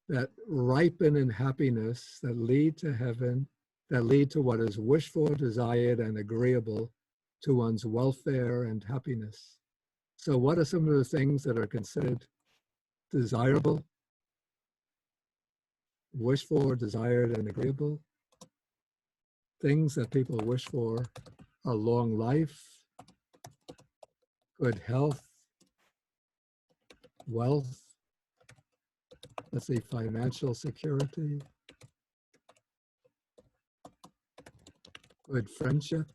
[SPEAKER 1] that ripen in happiness, that lead to heaven, that lead to what is wished for, desired, and agreeable to one's welfare and happiness. So what are some of the things that are considered desirable, wished for, desired, and agreeable? Things that people wish for are long life, good health, wealth, let's say financial security, good friendship,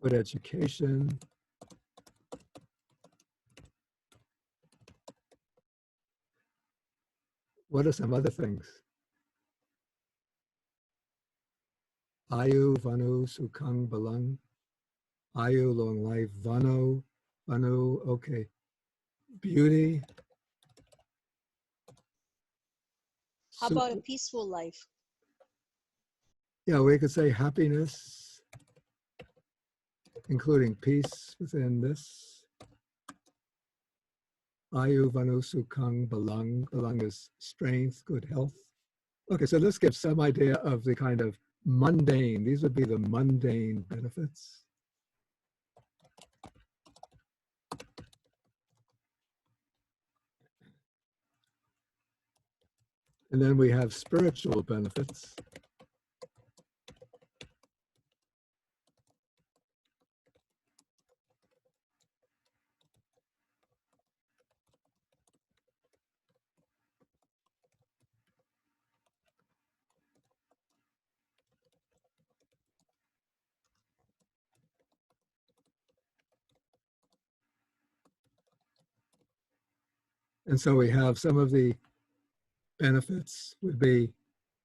[SPEAKER 1] good education, what are some other things? Ayu, Vanu, Sukhang, Balang. Ayu, long life. Vanu, okay. beauty.
[SPEAKER 8] How about a peaceful life?
[SPEAKER 1] Yeah, we could say happiness, including peace within this. Ayu vanu sukhang balang. Balang is strength, good health. Okay, so this gives some idea of the kind of mundane. These would be the mundane benefits. And then we have spiritual benefits. And so we have some of the benefits would be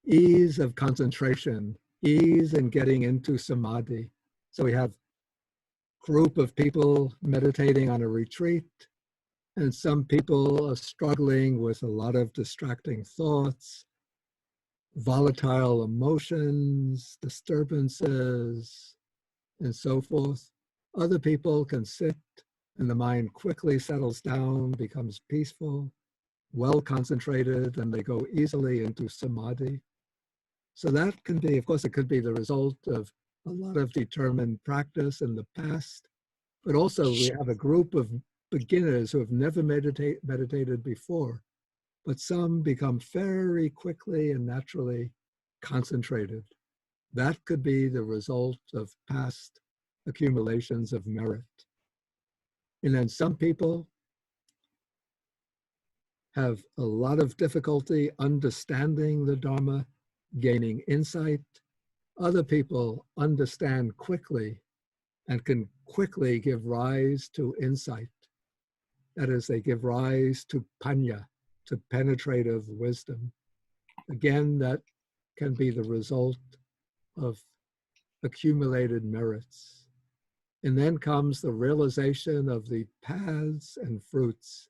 [SPEAKER 1] ease of concentration, ease in getting into samadhi. So we have a group of people meditating on a retreat, and some people are struggling with a lot of distracting thoughts, volatile emotions, disturbances, and so forth. Other people can sit and the mind quickly settles down, becomes peaceful, well concentrated, and they go easily into samadhi. So that can be, of course, it could be the result of a lot of determined practice in the past, but also we have a group of beginners who have never meditated before, but some become very quickly and naturally concentrated. That could be the result of past accumulations of merit. And then some people have a lot of difficulty understanding the Dharma, gaining insight. Other people understand quickly and can quickly give rise to insight. That is, they give rise to panya, to penetrative wisdom. Again, that can be the result of accumulated merits. And then comes the realization of the paths and fruits,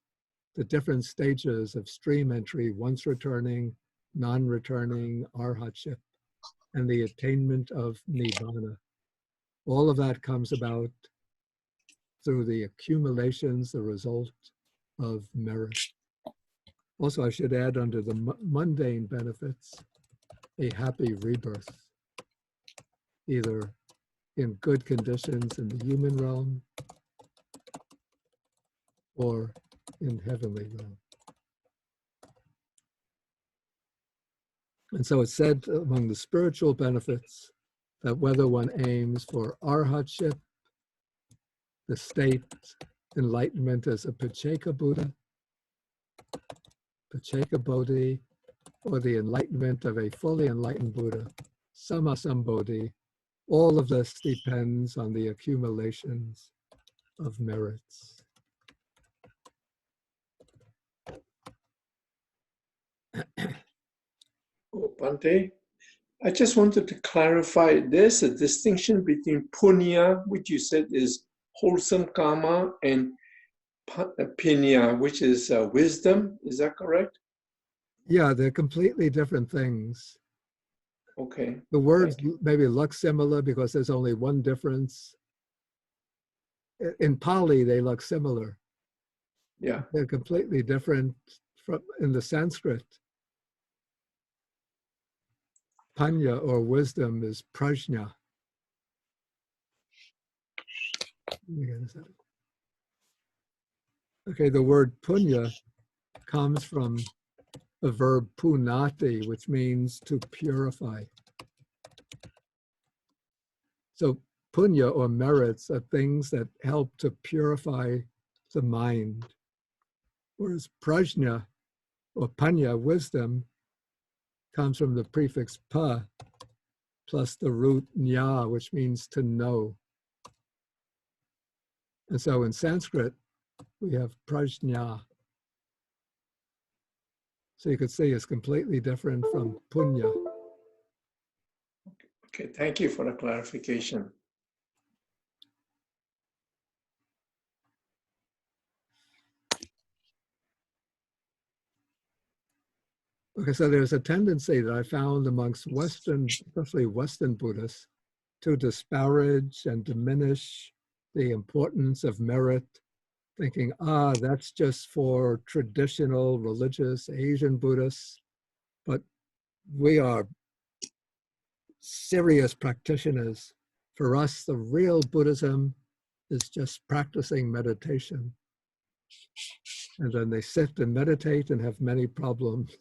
[SPEAKER 1] the different stages of stream entry, once returning, non-returning, arhatship, and the attainment of nibbana. All of that comes about through the accumulations, the result of merit. Also, I should add under the mundane benefits, a happy rebirth, either in good conditions in the human realm or in heavenly realm. And so it's said among the spiritual benefits that whether one aims for arhatship, the state enlightenment as a Pacceka Buddha, Pacceka Bodhi, or the enlightenment of a fully enlightened Buddha, Sammasambodhi, all of this depends on the accumulations of merits.
[SPEAKER 9] Oh, Bhante, I just wanted to clarify, there's a distinction between punya, which you said is wholesome karma, and pinya, which is wisdom. Is that correct?
[SPEAKER 1] Yeah, they're completely different things.
[SPEAKER 9] Okay.
[SPEAKER 1] The words maybe look similar because there's only one difference. In Pali, they look similar.
[SPEAKER 9] Yeah.
[SPEAKER 1] They're completely different from in the Sanskrit. Panya or wisdom is prajna. Okay, the word punya comes from the verb punati, which means to purify. So punya or merits are things that help to purify the mind. Whereas prajna or panya, wisdom, comes from the prefix pa plus the root nya, which means to know. And so in Sanskrit, we have prajna. So you could see it's completely different from punya.
[SPEAKER 9] Okay, thank you for the clarification.
[SPEAKER 1] Okay, so there's a tendency that I found amongst Western, especially Western Buddhists, to disparage and diminish the importance of merit, thinking, that's just for traditional religious Asian Buddhists. But we are serious practitioners. For us, the real Buddhism is just practicing meditation. And then they sit and meditate and have many problems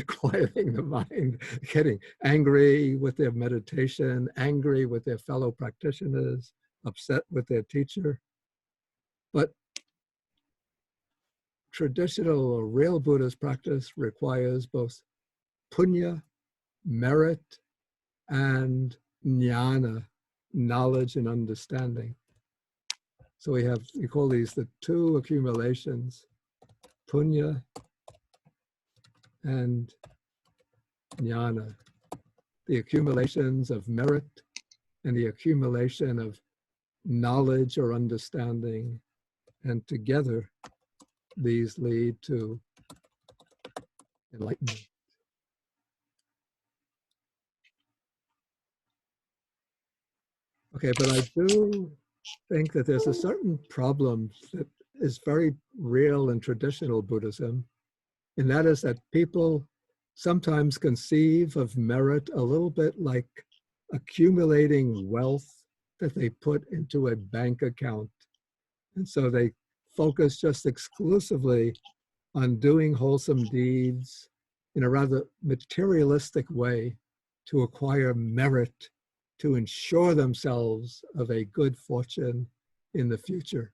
[SPEAKER 1] quieting the mind, getting angry with their meditation, angry with their fellow practitioners, upset with their teacher. But traditional or real Buddhist practice requires both punya, merit, and jnana, knowledge and understanding. So we call these the two accumulations, punya and jnana, the accumulations of merit and the accumulation of knowledge or understanding. And together, these lead to enlightenment. Okay, but I do think that there's a certain problem that is very real in traditional Buddhism, and that is that people sometimes conceive of merit a little bit like accumulating wealth that they put into a bank account. And so they focus just exclusively on doing wholesome deeds in a rather materialistic way to acquire merit, to ensure themselves of a good fortune in the future.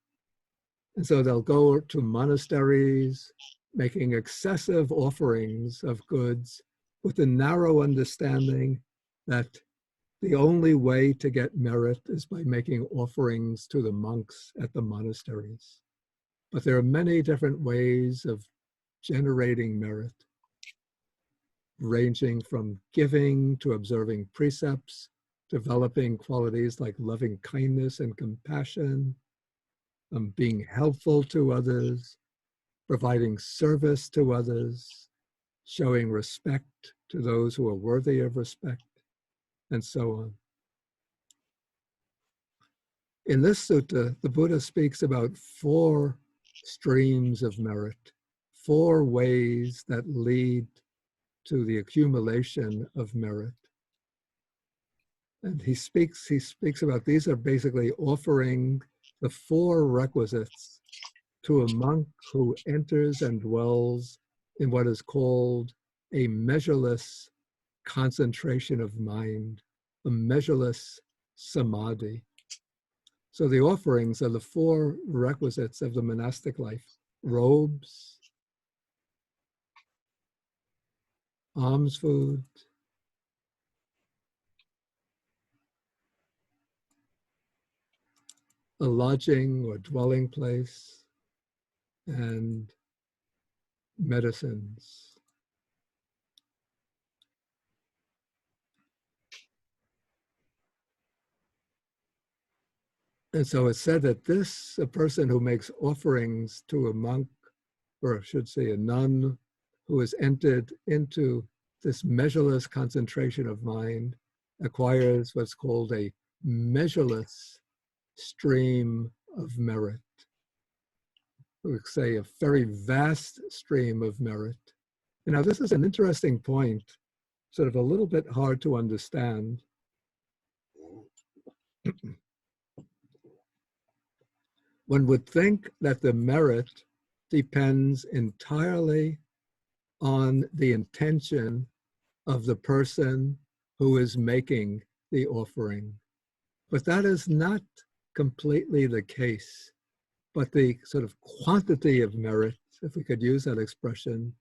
[SPEAKER 1] And so they'll go to monasteries, making excessive offerings of goods with the narrow understanding that the only way to get merit is by making offerings to the monks at the monasteries. But there are many different ways of generating merit, ranging from giving to observing precepts, developing qualities like loving kindness and compassion, being helpful to others, providing service to others, showing respect to those who are worthy of respect, and so on. In this sutta, the Buddha speaks about 4 streams of merit, 4 ways that lead to the accumulation of merit. And he speaks about these are basically offering the 4 requisites to a monk who enters and dwells in what is called a measureless concentration of mind, a measureless samadhi. So the offerings are the 4 requisites of the monastic life: robes, alms food, a lodging or dwelling place, and medicines. And so it's said that a person who makes offerings to a monk, or I should say a nun, who has entered into this measureless concentration of mind, acquires what's called a measureless stream of merit. We would say a very vast stream of merit. Now, this is an interesting point, sort of a little bit hard to understand. One would think that the merit depends entirely on the intention of the person who is making the offering. But that is not completely the case. But the sort of quantity of merit, if we could use that expression,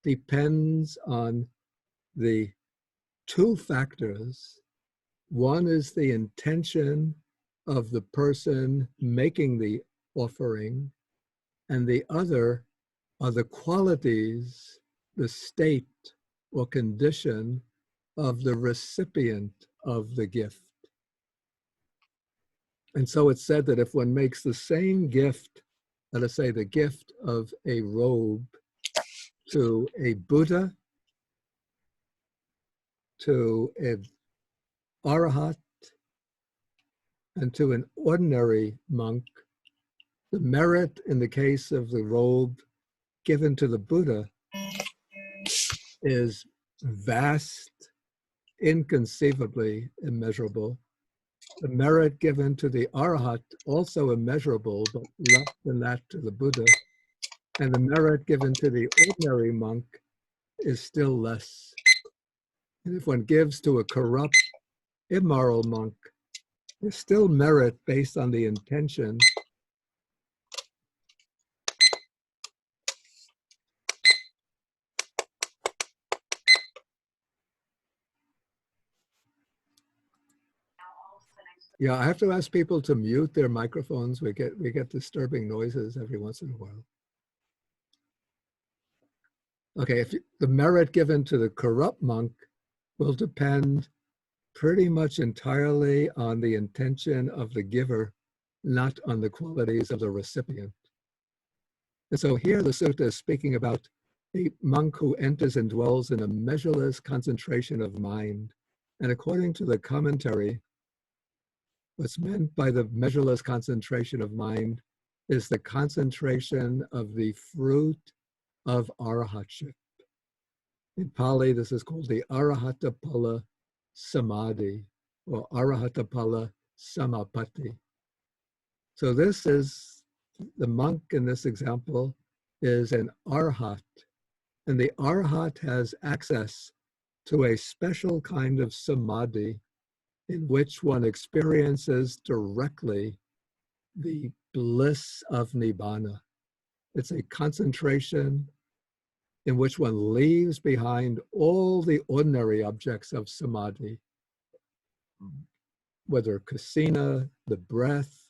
[SPEAKER 1] depends on the 2 factors. One is the intention of the person making the offering, and the other are the qualities, the state or condition of the recipient of the gift. And so it's said that if one makes the same gift, let us say the gift of a robe, to a Buddha to an arahat and to an ordinary monk, the merit in the case of the robe given to the Buddha is vast, inconceivably immeasurable. The merit given to the arahat, also immeasurable, but less than that to the Buddha. And the merit given to the ordinary monk is still less. And if one gives to a corrupt, immoral monk, there's still merit based on the intention. Yeah, I have to ask people to mute their microphones. We get disturbing noises every once in a while. Okay, the merit given to the corrupt monk will depend pretty much entirely on the intention of the giver, not on the qualities of the recipient. And so here the sutta is speaking about a monk who enters and dwells in a measureless concentration of mind. And according to the commentary, what's meant by the measureless concentration of mind is the concentration of the fruit of arahatship. In Pali, this is called the Arahatapala Samadhi or Arahatapala Samapatti. So this is, the monk in this example is an arhat, and the arhat has access to a special kind of samadhi in which one experiences directly the bliss of nibbana. It's a concentration in which one leaves behind all the ordinary objects of samadhi, whether kasina, the breath,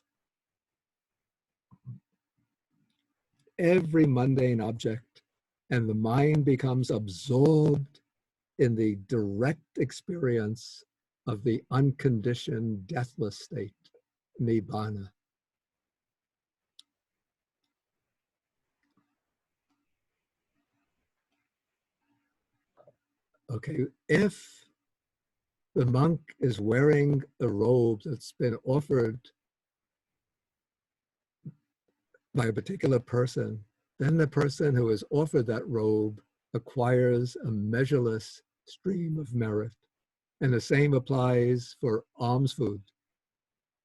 [SPEAKER 1] every mundane object, and the mind becomes absorbed in the direct experience of the unconditioned, deathless state, nibbana. Okay, if the monk is wearing a robe that's been offered by a particular person, then the person who is offered that robe acquires a measureless stream of merit. And the same applies for alms food.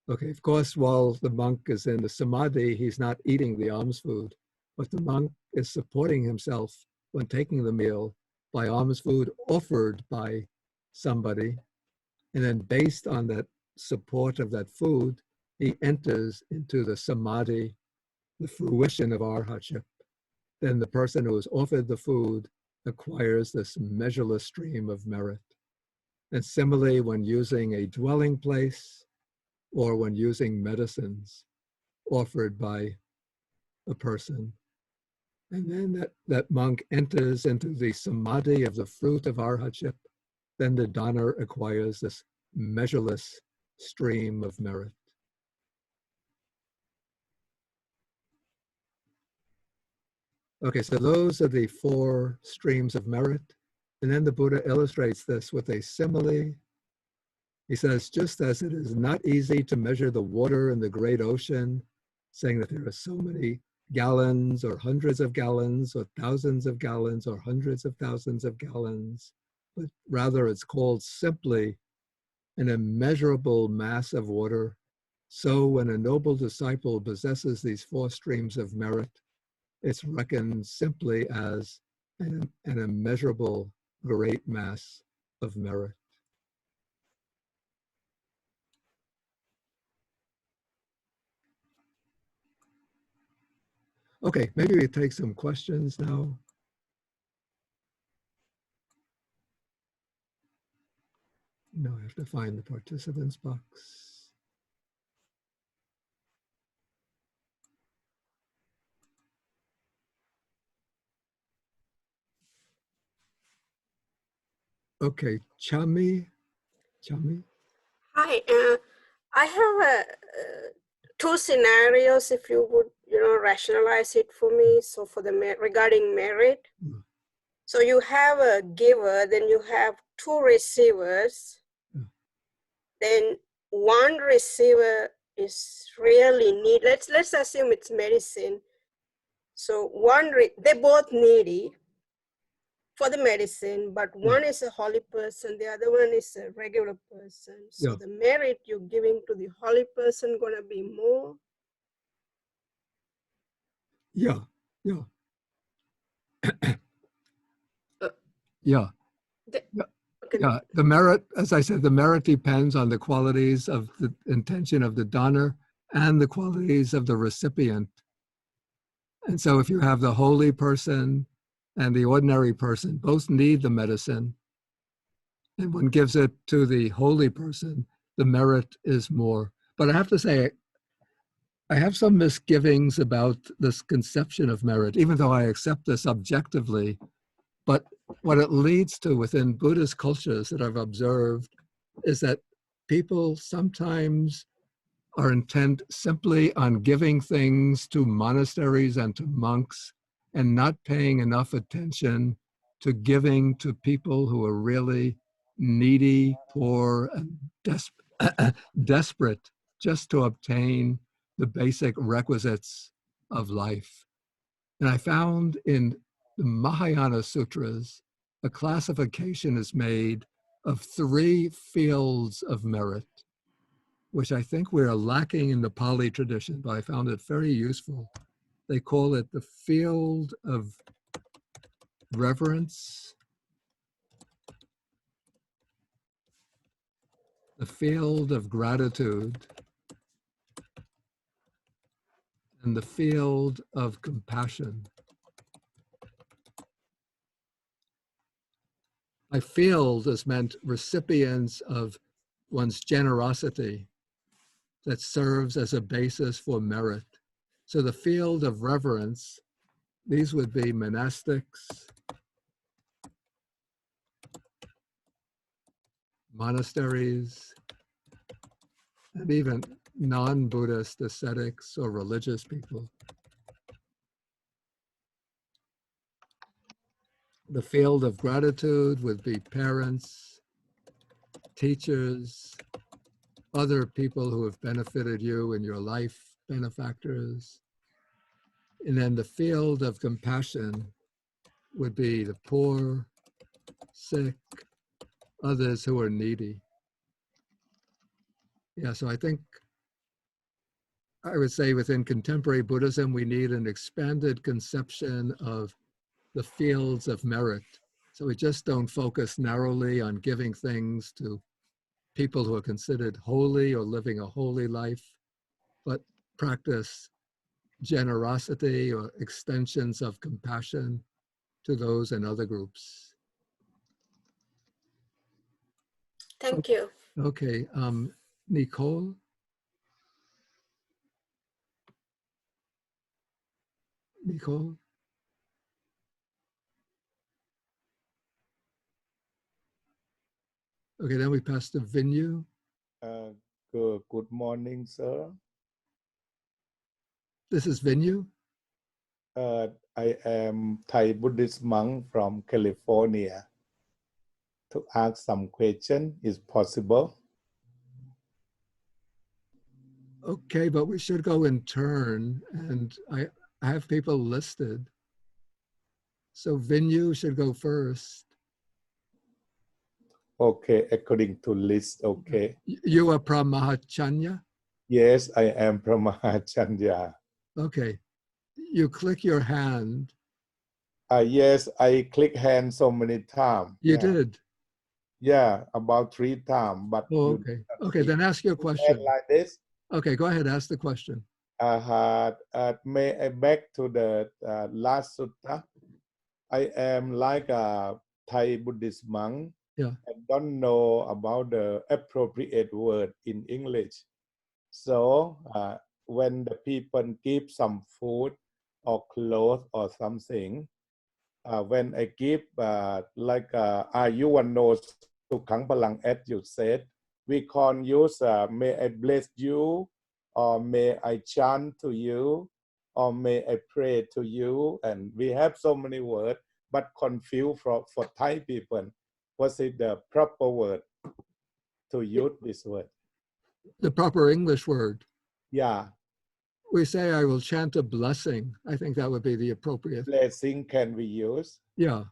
[SPEAKER 1] Okay, of course, while the monk is in the samadhi, he's not eating the alms food, but the monk is supporting himself when taking the meal by alms food offered by somebody. And then based on that support of that food, he enters into the samadhi, the fruition of arhatship. Then the person who is offered the food acquires this measureless stream of merit. And similarly, when using a dwelling place or when using medicines offered by a person, and then that monk enters into the samadhi of the fruit of arhatship, then the donor acquires this measureless stream of merit. Okay, so those are the 4 streams of merit. And then the Buddha illustrates this with a simile. He says, just as it is not easy to measure the water in the great ocean, saying that there are so many gallons or hundreds of gallons or thousands of gallons or hundreds of thousands of gallons, but rather it's called simply an immeasurable mass of water. So when a noble disciple possesses these 4 streams of merit, it's reckoned simply as an immeasurable great mass of merit. Okay, maybe we take some questions now. No, I have to find the participants box. Okay, Chami.
[SPEAKER 4] Hi, I have 2 scenarios. If you would, rationalize it for me. So for the regarding merit, so you have a giver, then you have two receivers, then one receiver is really need. Let's assume it's medicine. So they both needy for the medicine, but one is a holy person, the other one is a regular person. So the merit you're giving to the holy person gonna be more.
[SPEAKER 1] Yeah. Yeah. The merit, as I said, the merit depends on the qualities of the intention of the donor and the qualities of the recipient. And so if you have the holy person and the ordinary person, both need the medicine, and one gives it to the holy person, the merit is more. But I have to say, I have some misgivings about this conception of merit, even though I accept this objectively. But what it leads to within Buddhist cultures that I've observed is that people sometimes are intent simply on giving things to monasteries and to monks and not paying enough attention to giving to people who are really needy, poor, and desperate just to obtain the basic requisites of life. And I found in the Mahayana Sutras, a classification is made of 3 fields of merit, which I think we're lacking in the Pali tradition, but I found it very useful. They call it the field of reverence, the field of gratitude, and the field of compassion. By field is meant recipients of one's generosity that serves as a basis for merit. So the field of reverence, these would be monastics, monasteries, and even non-Buddhist ascetics or religious people. The field of gratitude would be parents, teachers, other people who have benefited you in your life, benefactors. And then the field of compassion would be the poor, sick, others who are needy. Yeah, so I think I would say within contemporary Buddhism, we need an expanded conception of the fields of merit. So we just don't focus narrowly on giving things to people who are considered holy or living a holy life, but practice generosity or extensions of compassion to those in other groups.
[SPEAKER 4] Thank you.
[SPEAKER 1] Okay, Nicole? Nicole? Okay, then we pass to Vinyu.
[SPEAKER 10] Good morning, sir.
[SPEAKER 1] This is Vinyu.
[SPEAKER 10] I am Thai Buddhist monk from California. To ask some question, is possible?
[SPEAKER 1] Okay, but we should go in turn, and I have people listed. So Vinyu should go first.
[SPEAKER 10] Okay, according to list, okay.
[SPEAKER 1] You are Pramahachanya?
[SPEAKER 10] Yes, I am Pramahachanya.
[SPEAKER 1] Okay, you click your hand.
[SPEAKER 10] Yes, I click hand so many times.
[SPEAKER 1] You did?
[SPEAKER 10] Yeah, about 3 times. But
[SPEAKER 1] okay. Okay, then ask your question.
[SPEAKER 10] Like this.
[SPEAKER 1] Okay, go ahead, ask the question.
[SPEAKER 10] May I back to the last sutta? I am like a Thai Buddhist monk.
[SPEAKER 1] Yeah.
[SPEAKER 10] I don't know about the appropriate word in English. So when the people give some food or clothes or something, when I give like Ayuwano Sukhang Palang, as you said, we can't use may I bless you, or may I chant to you, or may I pray to you. And we have so many words, but confused for Thai people. what's it the proper word to use this word?
[SPEAKER 1] The proper English word.
[SPEAKER 10] Yeah.
[SPEAKER 1] We say, I will chant a blessing. I think that would be the appropriate.
[SPEAKER 10] Blessing can we use?
[SPEAKER 1] Yeah.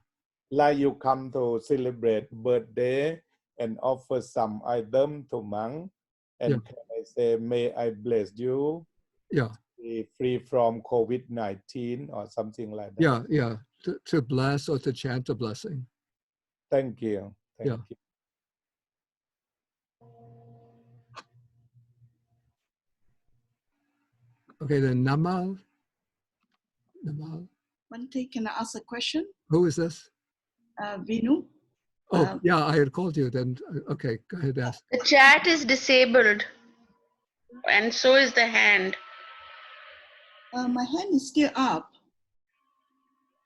[SPEAKER 10] Like you come to celebrate birthday and offer some item to monk, and
[SPEAKER 1] Yeah.
[SPEAKER 10] can I say, may I bless you?
[SPEAKER 1] Yeah.
[SPEAKER 10] Be free from COVID-19 or something like that.
[SPEAKER 1] Yeah. Yeah. To bless or to chant a blessing.
[SPEAKER 10] Thank you. Thank
[SPEAKER 1] Yeah.
[SPEAKER 10] you.
[SPEAKER 1] Okay, then Namal. Namal.
[SPEAKER 2] Bhante, can I ask a question?
[SPEAKER 1] Who is this?
[SPEAKER 2] Vinu.
[SPEAKER 1] Oh, yeah, I had called you then. Okay, go ahead, ask.
[SPEAKER 11] The chat is disabled, and so is the hand.
[SPEAKER 2] My hand is still up.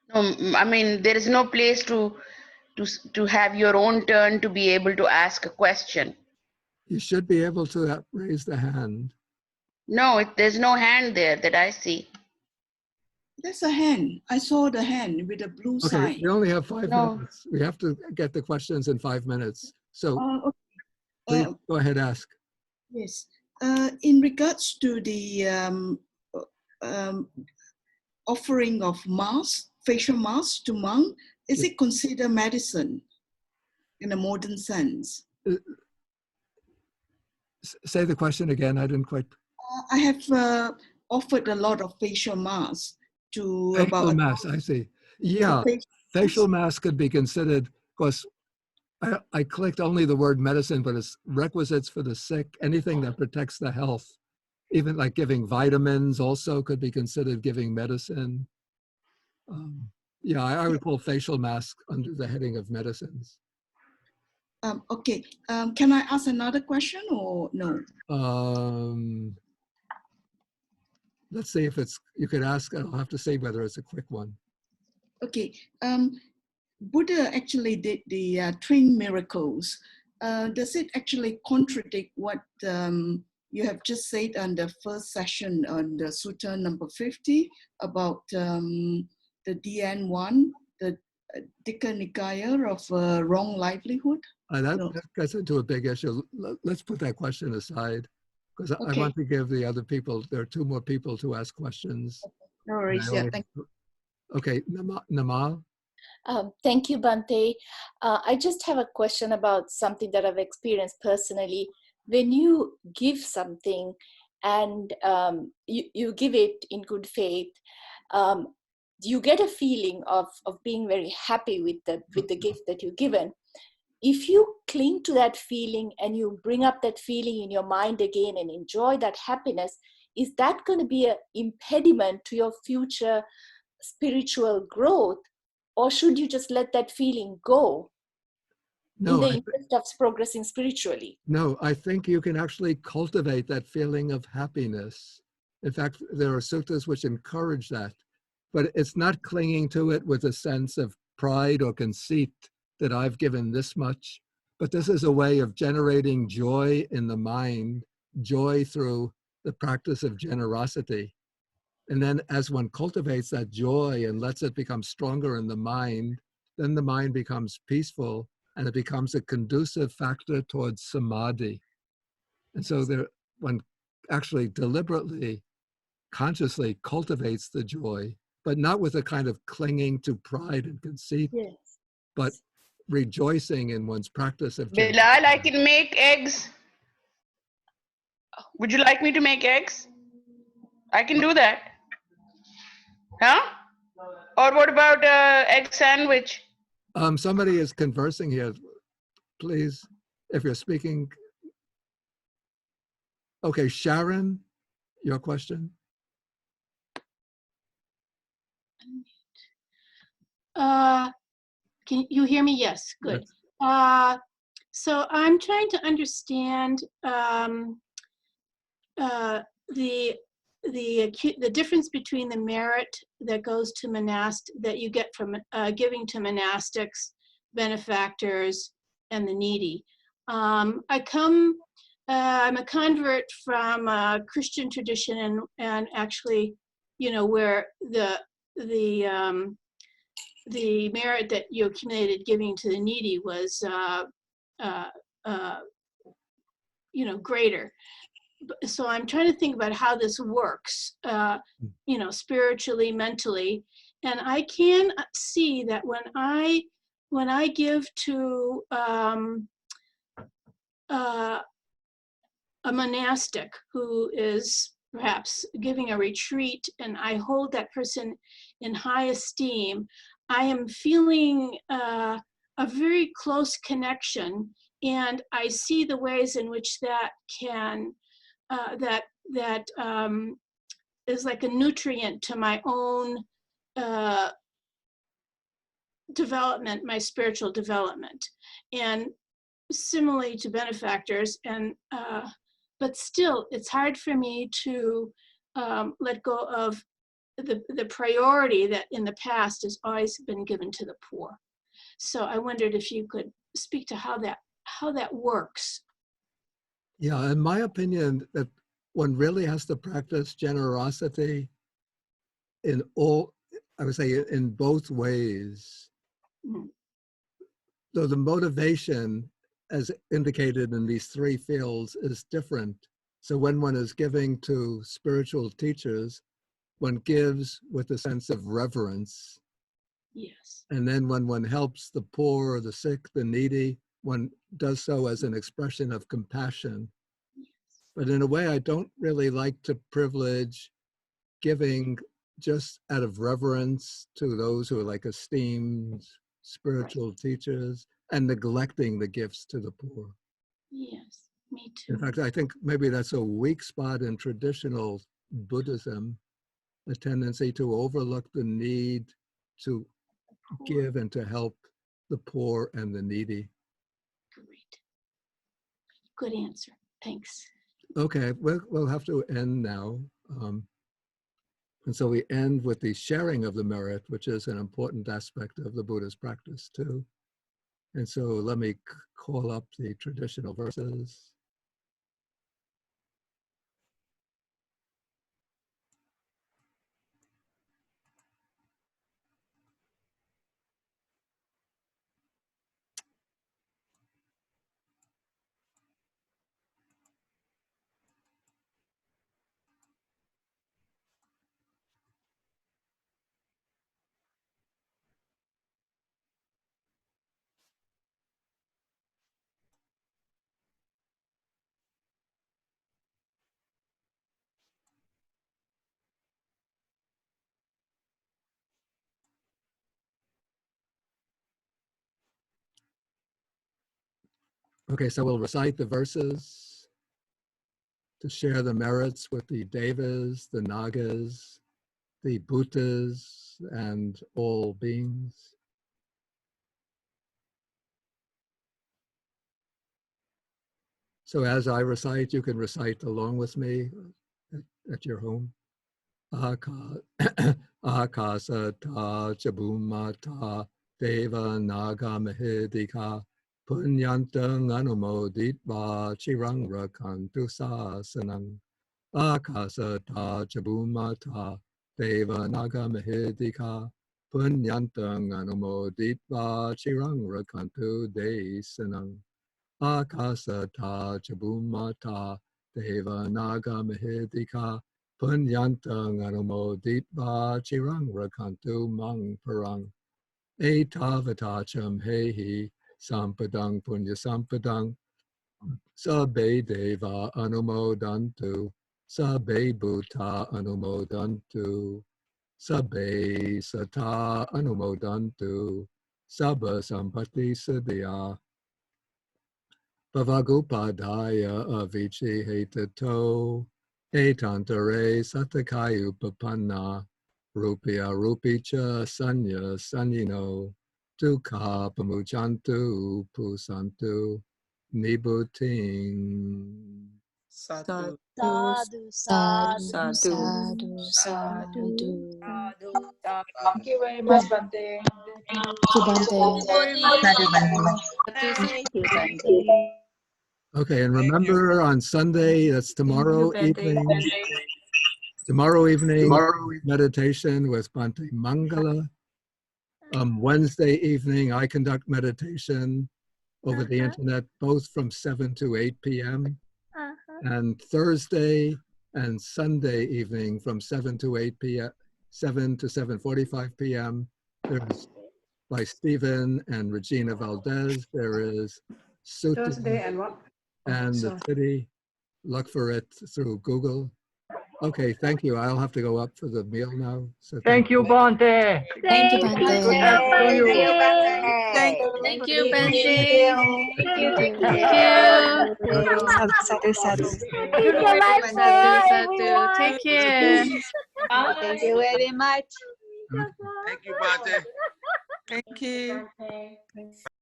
[SPEAKER 11] No, I mean, there is no place to have your own turn to be able to ask a question.
[SPEAKER 1] You should be able to raise the hand.
[SPEAKER 11] No, there's no hand there that I see.
[SPEAKER 2] There's a hand. I saw the hand with a blue
[SPEAKER 1] Okay,
[SPEAKER 2] sign.
[SPEAKER 1] we only have 5
[SPEAKER 11] No.
[SPEAKER 1] minutes. We have to get the questions in 5 minutes. So
[SPEAKER 2] Okay.
[SPEAKER 1] please go ahead, ask.
[SPEAKER 2] Yes. In regards to the offering of mask, facial mask to monk, is it considered medicine in a modern sense?
[SPEAKER 1] Say the question again. I didn't quite.
[SPEAKER 2] I have offered a lot of facial masks to
[SPEAKER 1] Facial mask, I see. Yeah, facial mask could be considered, because I clicked only the word medicine, but it's requisites for the sick, anything that protects the health. Even like giving vitamins also could be considered giving medicine. Yeah, I would call facial mask under the heading of medicines.
[SPEAKER 2] Okay, can I ask another question or no?
[SPEAKER 1] Let's see if it's, you could ask, I'll have to say whether it's a quick one.
[SPEAKER 2] Okay, Buddha actually did the twin miracles. Does it actually contradict what you have just said on the first session on the Sutta number 50 about the DN1, the Dika Nikaya of wrong livelihood?
[SPEAKER 1] That gets into a big issue. Let's put that question aside, because I want to give the other people, there are 2 more people to ask questions.
[SPEAKER 2] No worries, yeah, thank you.
[SPEAKER 1] Okay, Namal?
[SPEAKER 6] Thank you, Bhante. I just have a question about something that I've experienced personally. When you give something and you give it in good faith, you get a feeling of being very happy with the gift that you've given. If you cling to that feeling and you bring up that feeling in your mind again and enjoy that happiness, is that going to be an impediment to your future spiritual growth? Or should you just let that feeling go in the interest of progressing spiritually?
[SPEAKER 1] No, I think you can actually cultivate that feeling of happiness. In fact, there are suttas which encourage that, but it's not clinging to it with a sense of pride or conceit that I've given this much, but this is a way of generating joy in the mind, joy through the practice of generosity. And then as one cultivates that joy and lets it become stronger in the mind, then the mind becomes peaceful and it becomes a conducive factor towards samadhi. And so one actually deliberately, consciously cultivates the joy, but not with a kind of clinging to pride and conceit, but rejoicing in one's practice of generosity.
[SPEAKER 11] Bilal, I can make eggs. Would you like me to make eggs? I can do that. Huh? Or what about egg sandwich?
[SPEAKER 1] Somebody is conversing here. Please, if you're speaking. Okay, Sharon, your question?
[SPEAKER 12] Can you hear me? Yes, good. So I'm trying to understand the difference between the merit that goes to that you get from giving to monastics, benefactors, and the needy. I'm a convert from a Christian tradition, and actually, you know, where the merit that you accumulated giving to the needy was, greater. So I'm trying to think about how this works, spiritually, mentally, and I can see that when I give to a monastic who is perhaps giving a retreat, and I hold that person in high esteem, I am feeling a very close connection, and I see the ways in which that can is like a nutrient to my own development, my spiritual development, and similarly to benefactors. And but still, it's hard for me to let go of the priority that in the past has always been given to the poor. So I wondered if you could speak to how that works.
[SPEAKER 1] Yeah, in my opinion, that one really has to practice generosity in all, I would say, in both ways.
[SPEAKER 12] Mm.
[SPEAKER 1] So the motivation, as indicated in these three fields, is different. So when one is giving to spiritual teachers, one gives with a sense of reverence.
[SPEAKER 12] Yes.
[SPEAKER 1] And then when one helps the poor, the sick, the needy, one does so as an expression of compassion. But in a way, I don't really like to privilege giving just out of reverence to those who are like esteemed spiritual teachers and neglecting the gifts to the poor.
[SPEAKER 12] Yes, me too.
[SPEAKER 1] In fact, I think maybe that's a weak spot in traditional Buddhism, a tendency to overlook the need to give and to help the poor and the needy.
[SPEAKER 12] Great. Good answer. Thanks.
[SPEAKER 1] Okay, we'll have to end now. And so we end with the sharing of the merit, which is an important aspect of the Buddha's practice too. And so let me call up the traditional verses. Okay, so we'll recite the verses to share the merits with the devas, the nagas, the bhutas, and all beings. So as I recite, you can recite along with me at your home. Akasata chabumata deva naga mahedika punyantang anumoditva chirang rakantu sasanang. Akasata chabumata deva naga mahedika punyantang anumoditva chirang rakantu desanang. Akasata chabumata deva naga mahedika punyantang anumoditva chirang rakantu mang parang. Etavatacham hehi sampadang punya sampadang sabbe deva anumodantu sabbe bhuta anumodantu sabbe sata anumodantu sabba sampati siddhya. Bhavagupadaya avici hetato etantare satakayupapanna rupya rupicha sanya sanyino dukha pamuchantu pusantu nibuting.
[SPEAKER 13] Sadhu.
[SPEAKER 8] Sadhu, sadhu,
[SPEAKER 6] Sadhu,
[SPEAKER 8] sadhu,
[SPEAKER 6] sadhu.
[SPEAKER 13] Thank you very much, Bante.
[SPEAKER 8] Thank you, Bhante.
[SPEAKER 1] Okay, and remember on Sunday, that's tomorrow evening, meditation with Bhante Mangala. Wednesday evening, I conduct meditation over the internet, both from 7 to 8 p.m. And Thursday and Sunday evening from 7 to 8 p.m., 7 to 7:45 p.m. There's by Stephen and Regina Valdez. There is Sutta
[SPEAKER 14] Thursday and what?
[SPEAKER 1] and the
[SPEAKER 14] Sorry.
[SPEAKER 1] city. Look for it through Google. Okay, thank you. I'll have to go up for the meal now. So
[SPEAKER 14] Thank you, Bante.
[SPEAKER 8] Thank you, Bante.
[SPEAKER 14] Good health to you.
[SPEAKER 4] Thank you.
[SPEAKER 8] Thank you, Bante.
[SPEAKER 4] Thank you.
[SPEAKER 8] Thank you.
[SPEAKER 15] Sadhu, sadhu.
[SPEAKER 8] Satu. Take care.
[SPEAKER 15] Thank you very much.
[SPEAKER 16] Thank you, Bante.
[SPEAKER 13] Thank you.